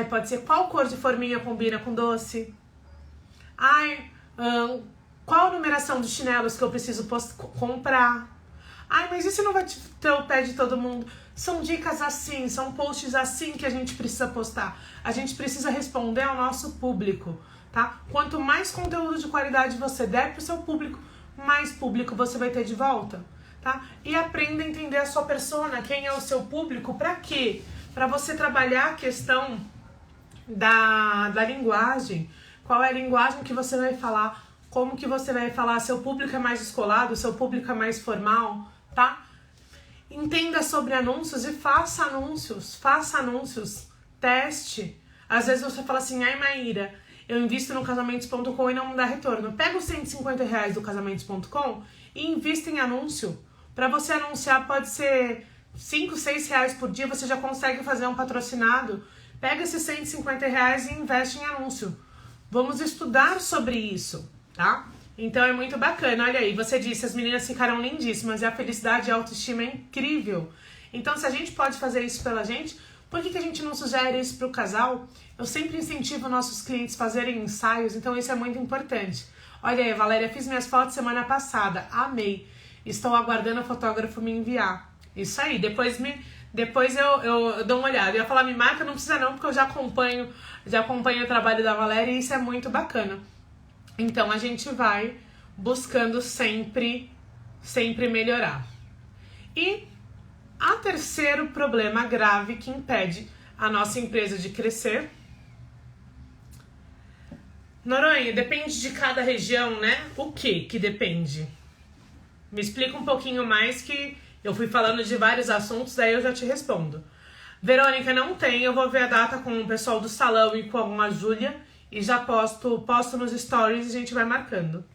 Pode ser qual cor de forminha combina com doce? Qual a numeração dos chinelos que eu preciso comprar? Mas isso não vai ter o pé de todo mundo? São dicas assim, são posts assim que a gente precisa postar. A gente precisa responder ao nosso público, tá? Quanto mais conteúdo de qualidade você der pro seu público, mais público você vai ter de volta, tá? E aprenda a entender a sua persona, quem é o seu público, pra quê? Pra você trabalhar a questão da linguagem. Qual é a linguagem que você vai falar? Como que você vai falar? Seu público é mais descolado? Seu público é mais formal? Tá? Entenda sobre anúncios e faça anúncios, teste. Às vezes você fala assim, Maíra, eu invisto no casamentos.com e não me dá retorno. Pega os R$150 do casamentos.com e invista em anúncio. Para você anunciar pode ser R$5, R$6 por dia, você já consegue fazer um patrocinado. Pega esses R$150 e investe em anúncio. Vamos estudar sobre isso, tá? Então é muito bacana. Olha aí, você disse, as meninas ficaram lindíssimas e a felicidade e a autoestima é incrível. Então, se a gente pode fazer isso pela gente, por que a gente não sugere isso para o casal? Eu sempre incentivo nossos clientes a fazerem ensaios, então isso é muito importante. Olha aí, Valéria, fiz minhas fotos semana passada, amei. Estou aguardando o fotógrafo me enviar. Isso aí, depois eu dou uma olhada. Eu ia falar, me marca, não precisa não, porque eu já acompanho o trabalho da Valéria e isso é muito bacana. Então, a gente vai buscando sempre melhorar. E há terceiro problema grave que impede a nossa empresa de crescer. Noronha, depende de cada região, né? O que depende? Me explica um pouquinho mais que eu fui falando de vários assuntos, daí eu já te respondo. Verônica, não tem, eu vou ver a data com o pessoal do salão e com a Júlia e já posto nos stories e a gente vai marcando.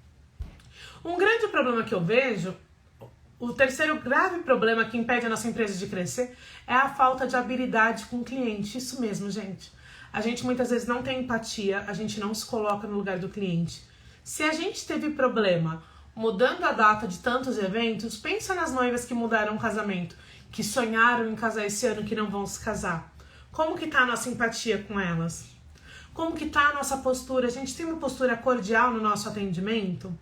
Um grande problema que eu vejo, o terceiro grave problema que impede a nossa empresa de crescer é a falta de habilidade com o cliente. Isso mesmo, gente. A gente muitas vezes não tem empatia, a gente não se coloca no lugar do cliente. Se a gente teve problema mudando a data de tantos eventos, pensa nas noivas que mudaram o casamento, que sonharam em casar esse ano, que não vão se casar. Como que tá a nossa empatia com elas? Como que tá a nossa postura? A gente tem uma postura cordial no nosso atendimento?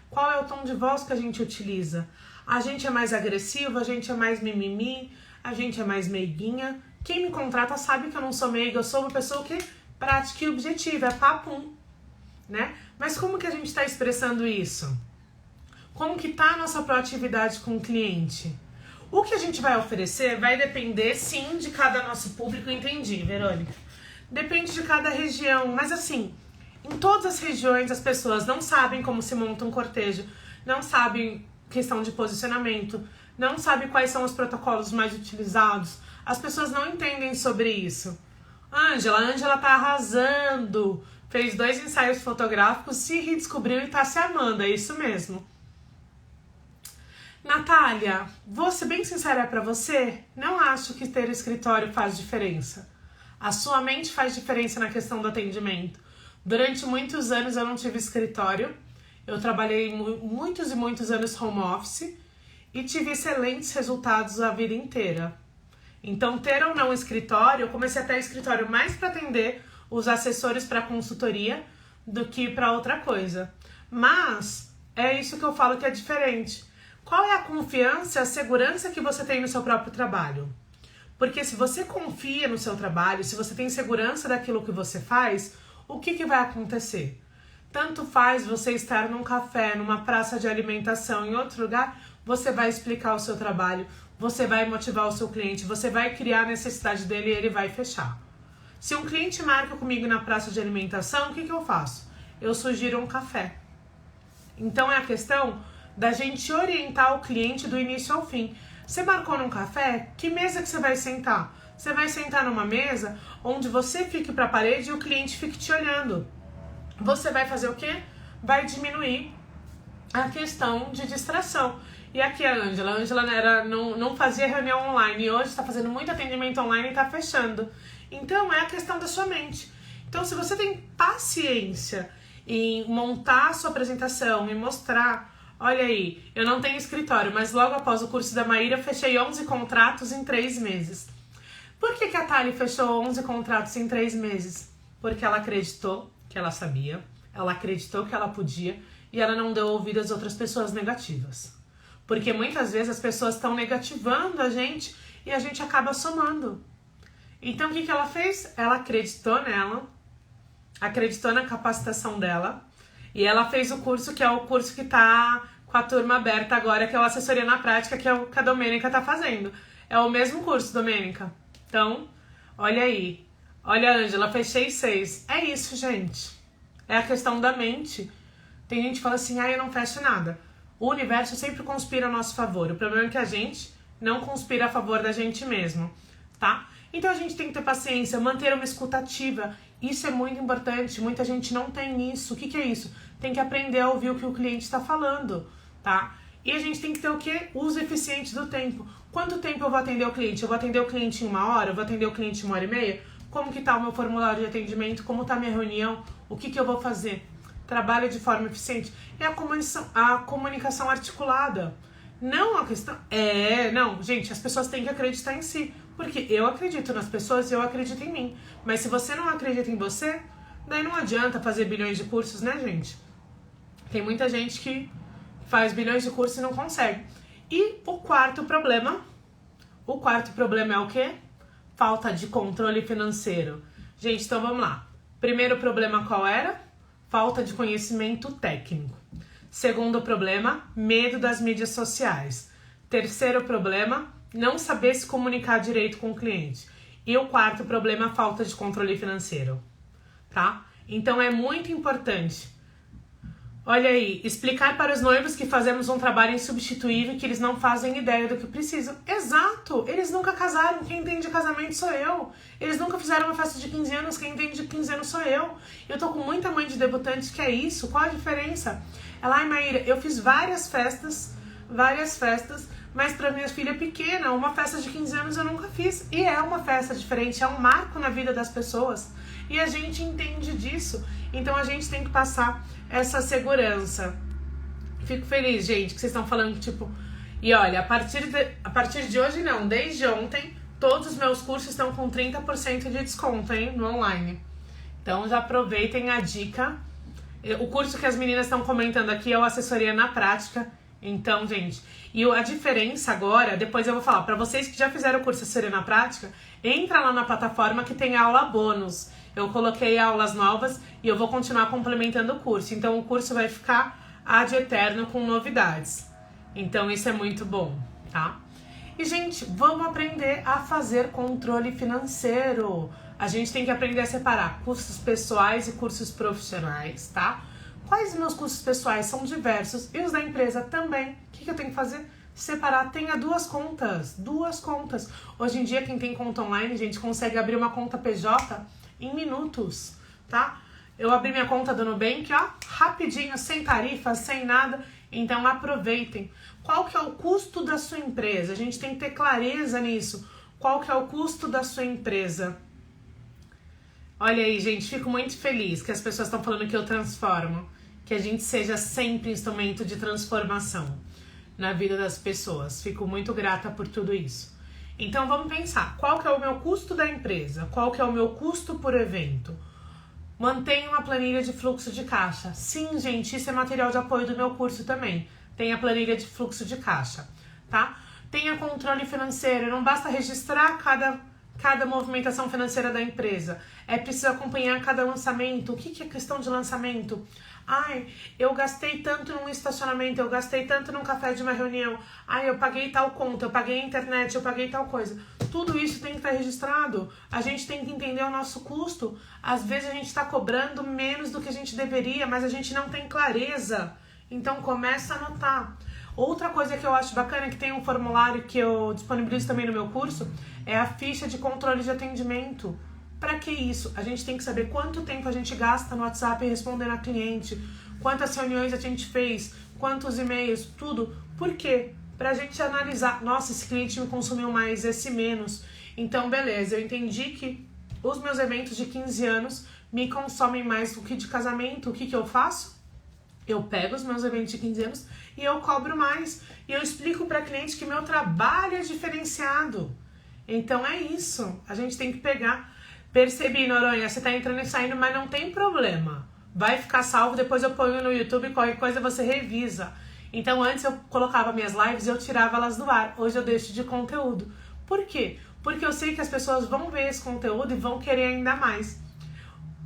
Qual é o tom de voz que a gente utiliza? A gente é mais agressivo, a gente é mais mimimi, a gente é mais meiguinha. Quem me contrata sabe que eu não sou meiga, eu sou uma pessoa que prática e objetiva, é papum, né? Mas como que a gente está expressando isso? Como que tá a nossa proatividade com o cliente? O que a gente vai oferecer vai depender, sim, de cada nosso público, entendi, Verônica. Depende de cada região, mas assim, em todas as regiões as pessoas não sabem como se monta um cortejo, não sabem questão de posicionamento, não sabem quais são os protocolos mais utilizados, as pessoas não entendem sobre isso. Ângela tá arrasando, fez 2 ensaios fotográficos, se redescobriu e tá se amando, é isso mesmo. Natália, vou ser bem sincera pra você, não acho que ter escritório faz diferença. A sua mente faz diferença na questão do atendimento. Durante muitos anos eu não tive escritório, eu trabalhei muitos e muitos anos home office e tive excelentes resultados a vida inteira. Então, ter ou não escritório, eu comecei a ter escritório mais para atender os assessores para consultoria do que para outra coisa. Mas é isso que eu falo que é diferente. Qual é a confiança, a segurança que você tem no seu próprio trabalho? Porque se você confia no seu trabalho, se você tem segurança daquilo que você faz, o que vai acontecer? Tanto faz você estar num café, numa praça de alimentação, em outro lugar, você vai explicar o seu trabalho, você vai motivar o seu cliente, você vai criar a necessidade dele e ele vai fechar. Se um cliente marca comigo na praça de alimentação, o que eu faço? Eu sugiro um café. Então é a questão da gente orientar o cliente do início ao fim. Você marcou num café? Que mesa que você vai sentar? Você vai sentar numa mesa onde você fique para a parede e o cliente fique te olhando. Você vai fazer o quê? Vai diminuir a questão de distração. E aqui a Ângela não fazia reunião online e hoje está fazendo muito atendimento online e está fechando. Então é a questão da sua mente. Então se você tem paciência em montar a sua apresentação e mostrar, olha aí, eu não tenho escritório, mas logo após o curso da Maíra eu fechei 11 contratos em 3 meses. Por que a Thali fechou 11 contratos em 3 meses? Porque ela acreditou que ela sabia, ela acreditou que ela podia e ela não deu ouvido às outras pessoas negativas. Porque muitas vezes as pessoas estão negativando a gente e a gente acaba somando. Então o que ela fez? Ela acreditou nela, acreditou na capacitação dela e ela fez o curso que é o curso que está com a turma aberta agora, que é o Assessoria na Prática, que é o que a Domênica está fazendo. É o mesmo curso, Domênica. Então, olha aí. Olha, Ângela, fechei 6. É isso, gente. É a questão da mente. Tem gente que fala assim, eu não fecho nada. O universo sempre conspira a nosso favor. O problema é que a gente não conspira a favor da gente mesmo, tá? Então a gente tem que ter paciência, manter uma escuta ativa. Isso é muito importante. Muita gente não tem isso. O que é isso? Tem que aprender a ouvir o que o cliente está falando, tá? E a gente tem que ter o quê? Uso eficiente do tempo. Quanto tempo eu vou atender o cliente? Eu vou atender o cliente em 1 hora? Eu vou atender o cliente em 1 hora e meia? Como que tá o meu formulário de atendimento? Como tá a minha reunião? O que eu vou fazer? Trabalha de forma eficiente. É a comunicação articulada. Não a questão... não, gente, as pessoas têm que acreditar em si. Porque eu acredito nas pessoas e eu acredito em mim. Mas se você não acredita em você, daí não adianta fazer bilhões de cursos, né, gente? Tem muita gente que faz bilhões de cursos e não consegue. E o quarto problema é o quê? Falta de controle financeiro. Gente, então vamos lá. Primeiro problema qual era? Falta de conhecimento técnico. Segundo problema, medo das mídias sociais. Terceiro problema, não saber se comunicar direito com o cliente. E o quarto problema, falta de controle financeiro. Tá? Então é muito importante. Olha aí, explicar para os noivos que fazemos um trabalho insubstituível e que eles não fazem ideia do que precisam. Exato! Eles nunca casaram, quem entende de casamento sou eu. Eles nunca fizeram uma festa de 15 anos, quem entende de 15 anos sou eu. Eu tô com muita mãe de debutante que é isso. Qual a diferença? Ela, ai Maíra, eu fiz várias festas, mas para minha filha pequena, uma festa de 15 anos eu nunca fiz. E é uma festa diferente, é um marco na vida das pessoas. E a gente entende disso. Então a gente tem que passar essa segurança. Fico feliz, gente, que vocês estão falando, tipo... E olha, a partir de hoje não, desde ontem, todos os meus cursos estão com 30% de desconto, hein, no online. Então já aproveitem a dica. O curso que as meninas estão comentando aqui é o Assessoria na Prática. Então, gente, e a diferença agora, depois eu vou falar, para vocês que já fizeram o curso Assessoria na Prática, entra lá na plataforma que tem aula bônus. Eu coloquei aulas novas e eu vou continuar complementando o curso. Então, o curso vai ficar ad eterno com novidades. Então, isso é muito bom, tá? E, gente, vamos aprender a fazer controle financeiro. A gente tem que aprender a separar custos pessoais e custos profissionais, tá? Quais meus custos pessoais são diversos e os da empresa também. O que eu tenho que fazer? Separar. Tenha duas contas. Hoje em dia, quem tem conta online, gente, consegue abrir uma conta PJ em minutos, tá? Eu abri minha conta do Nubank, ó, rapidinho, sem tarifa, sem nada. Então aproveitem. Qual que é o custo da sua empresa? A gente tem que ter clareza nisso. Qual que é o custo da sua empresa? Olha aí, gente, fico muito feliz que as pessoas estão falando que eu transformo. Que a gente seja sempre instrumento de transformação na vida das pessoas. Fico muito grata por tudo isso. Então vamos pensar, qual que é o meu custo da empresa? Qual que é o meu custo por evento? Mantenha uma planilha de fluxo de caixa. Sim, gente, isso é material de apoio do meu curso também. Tem a planilha de fluxo de caixa, tá? Tenha controle financeiro, não basta registrar cada movimentação financeira da empresa. É preciso acompanhar cada lançamento. O que é questão de lançamento? Ai, eu gastei tanto num estacionamento, eu gastei tanto num café de uma reunião. Ai, eu paguei tal conta, eu paguei a internet, eu paguei tal coisa. Tudo isso tem que estar registrado. A gente tem que entender o nosso custo. Às vezes a gente está cobrando menos do que a gente deveria, mas a gente não tem clareza. Então começa a anotar. Outra coisa que eu acho bacana, que tem um formulário que eu disponibilizo também no meu curso, é a ficha de controle de atendimento. Para que isso? A gente tem que saber quanto tempo a gente gasta no WhatsApp respondendo a cliente, quantas reuniões a gente fez, quantos e-mails, tudo. Por quê? Pra gente analisar, nossa, esse cliente me consumiu mais, esse menos. Então, beleza, eu entendi que os meus eventos de 15 anos me consomem mais do que de casamento. O que eu faço? Eu pego os meus eventos de 15 anos e eu cobro mais. E eu explico para cliente que meu trabalho é diferenciado. Então é isso, a gente tem que pegar. Percebi, Noronha, você tá entrando e saindo, mas não tem problema. Vai ficar salvo, depois eu ponho no YouTube, qualquer coisa você revisa. Então antes eu colocava minhas lives e eu tirava elas do ar. Hoje eu deixo de conteúdo. Por quê? Porque eu sei que as pessoas vão ver esse conteúdo e vão querer ainda mais.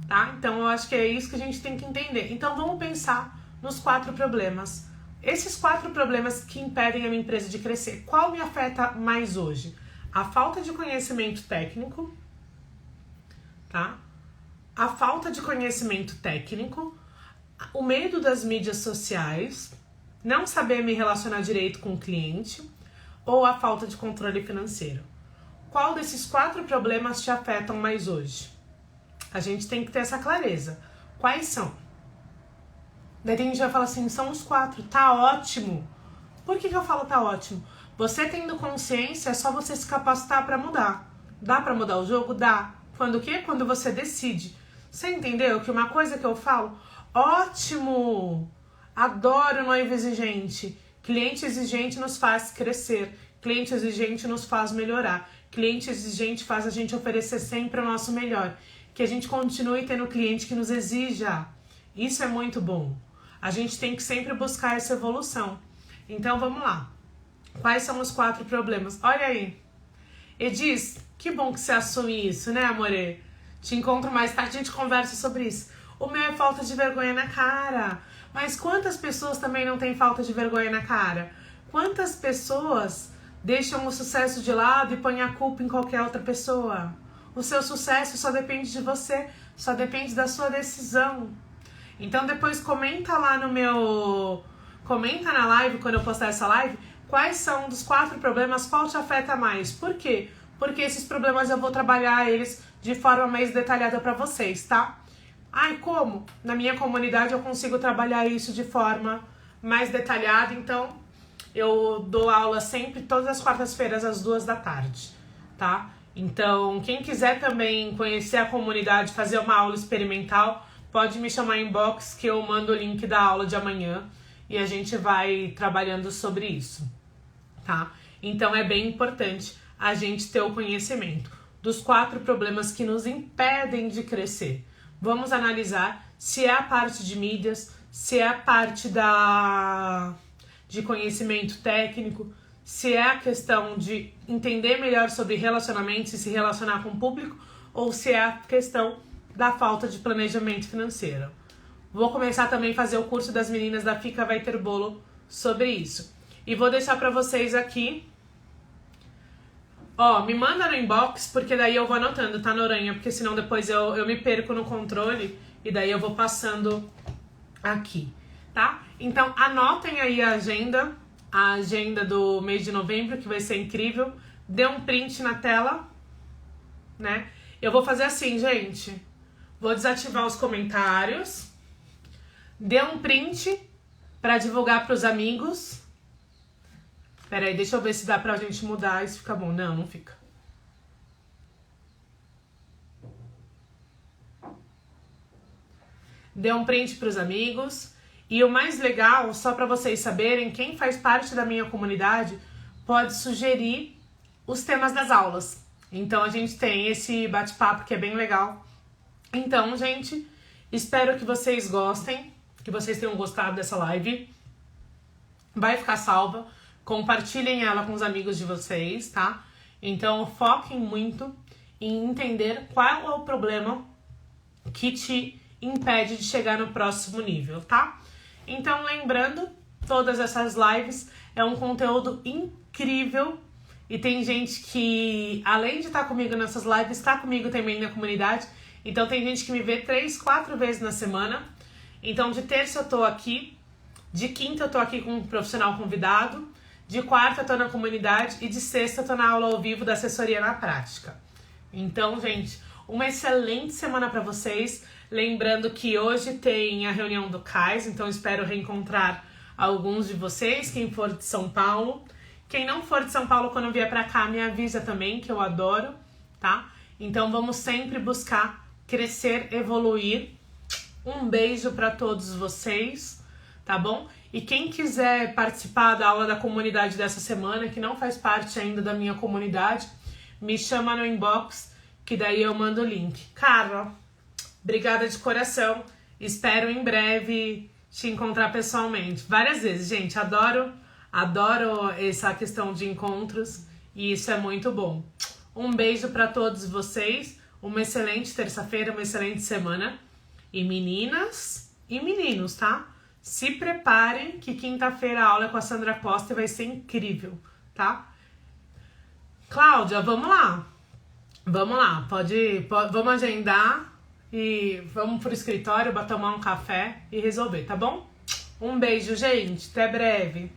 Tá? Então eu acho que é isso que a gente tem que entender. Então vamos pensar nos 4 problemas. Esses 4 problemas que impedem a minha empresa de crescer. Qual me afeta mais hoje? A falta de conhecimento técnico, tá? A falta de conhecimento técnico, o medo das mídias sociais, não saber me relacionar direito com o cliente ou a falta de controle financeiro. Qual desses 4 problemas te afetam mais hoje? A gente tem que ter essa clareza. Quais são? Daí tem gente que vai falar assim, são os 4, tá ótimo. Por que eu falo tá ótimo? Você tendo consciência, é só você se capacitar para mudar. Dá para mudar o jogo? Dá. Quando o quê? Quando você decide. Você entendeu que uma coisa que eu falo, ótimo, adoro noivo exigente. Cliente exigente nos faz crescer, cliente exigente nos faz melhorar, cliente exigente faz a gente oferecer sempre o nosso melhor, que a gente continue tendo cliente que nos exija. Isso é muito bom. A gente tem que sempre buscar essa evolução. Então vamos lá. Quais são os 4 problemas? Olha aí. Edis, que bom que você assume isso, né, amore? Te encontro mais tarde, a gente conversa sobre isso. O meu é falta de vergonha na cara. Mas quantas pessoas também não têm falta de vergonha na cara? Quantas pessoas deixam o sucesso de lado e põem a culpa em qualquer outra pessoa? O seu sucesso só depende de você, só depende da sua decisão. Então depois comenta lá no meu... Comenta na live, quando eu postar essa live, quais são dos 4 problemas, qual te afeta mais? Por quê? Porque esses problemas eu vou trabalhar eles de forma mais detalhada para vocês, tá? Ai, como? Na minha comunidade eu consigo trabalhar isso de forma mais detalhada, então eu dou aula sempre todas as quartas-feiras às 2h, tá? Então, quem quiser também conhecer a comunidade, fazer uma aula experimental, pode me chamar em inbox que eu mando o link da aula de amanhã e a gente vai trabalhando sobre isso, tá? Então é bem importante a gente ter o conhecimento dos 4 problemas que nos impedem de crescer. Vamos analisar se é a parte de mídias, se é a parte de conhecimento técnico, se é a questão de entender melhor sobre relacionamentos e se relacionar com o público, ou se é a questão da falta de planejamento financeiro. Vou começar também a fazer o curso das meninas da Fica Vai Ter Bolo sobre isso. E vou deixar para vocês aqui. Ó, me manda no inbox, porque daí eu vou anotando, tá, Noronha? Porque senão depois eu me perco no controle e daí eu vou passando aqui, tá? Então, anotem aí a agenda do mês de novembro, que vai ser incrível. Dê um print na tela, né? Eu vou fazer assim, gente. Vou desativar os comentários. Dê um print pra divulgar pros amigos. Pera aí, deixa eu ver se dá pra gente mudar, isso fica bom. Não, não fica. Dê um print pros amigos. E o mais legal, só pra vocês saberem, quem faz parte da minha comunidade pode sugerir os temas das aulas. Então a gente tem esse bate-papo que é bem legal. Então, gente, espero que vocês gostem, que vocês tenham gostado dessa live. Vai ficar salva. Compartilhem ela com os amigos de vocês, tá? Então, foquem muito em entender qual é o problema que te impede de chegar no próximo nível, tá? Então, lembrando, todas essas lives é um conteúdo incrível e tem gente que, além de estar comigo nessas lives, está comigo também na comunidade. Então, tem gente que me vê 3, 4 vezes na semana. Então, de terça eu tô aqui, de quinta eu tô aqui com um profissional convidado, de quarta eu tô na comunidade e de sexta eu tô na aula ao vivo da assessoria na prática. Então, gente, uma excelente semana para vocês. Lembrando que hoje tem a reunião do CAIS, então espero reencontrar alguns de vocês, quem for de São Paulo. Quem não for de São Paulo, quando vier pra cá, me avisa também, que eu adoro, tá? Então vamos sempre buscar crescer, evoluir. Um beijo para todos vocês, tá bom? E quem quiser participar da aula da comunidade dessa semana, que não faz parte ainda da minha comunidade, me chama no inbox, que daí eu mando o link. Carla, obrigada de coração. Espero em breve te encontrar pessoalmente. Várias vezes, gente. Adoro essa questão de encontros e isso é muito bom. Um beijo para todos vocês. Uma excelente terça-feira, uma excelente semana. E meninas e meninos, tá? Se preparem que quinta-feira a aula é com a Sandra Costa e vai ser incrível, tá? Cláudia, vamos lá. Vamos lá, vamos agendar e vamos pro escritório, tomar um café e resolver, tá bom? Um beijo, gente. Até breve.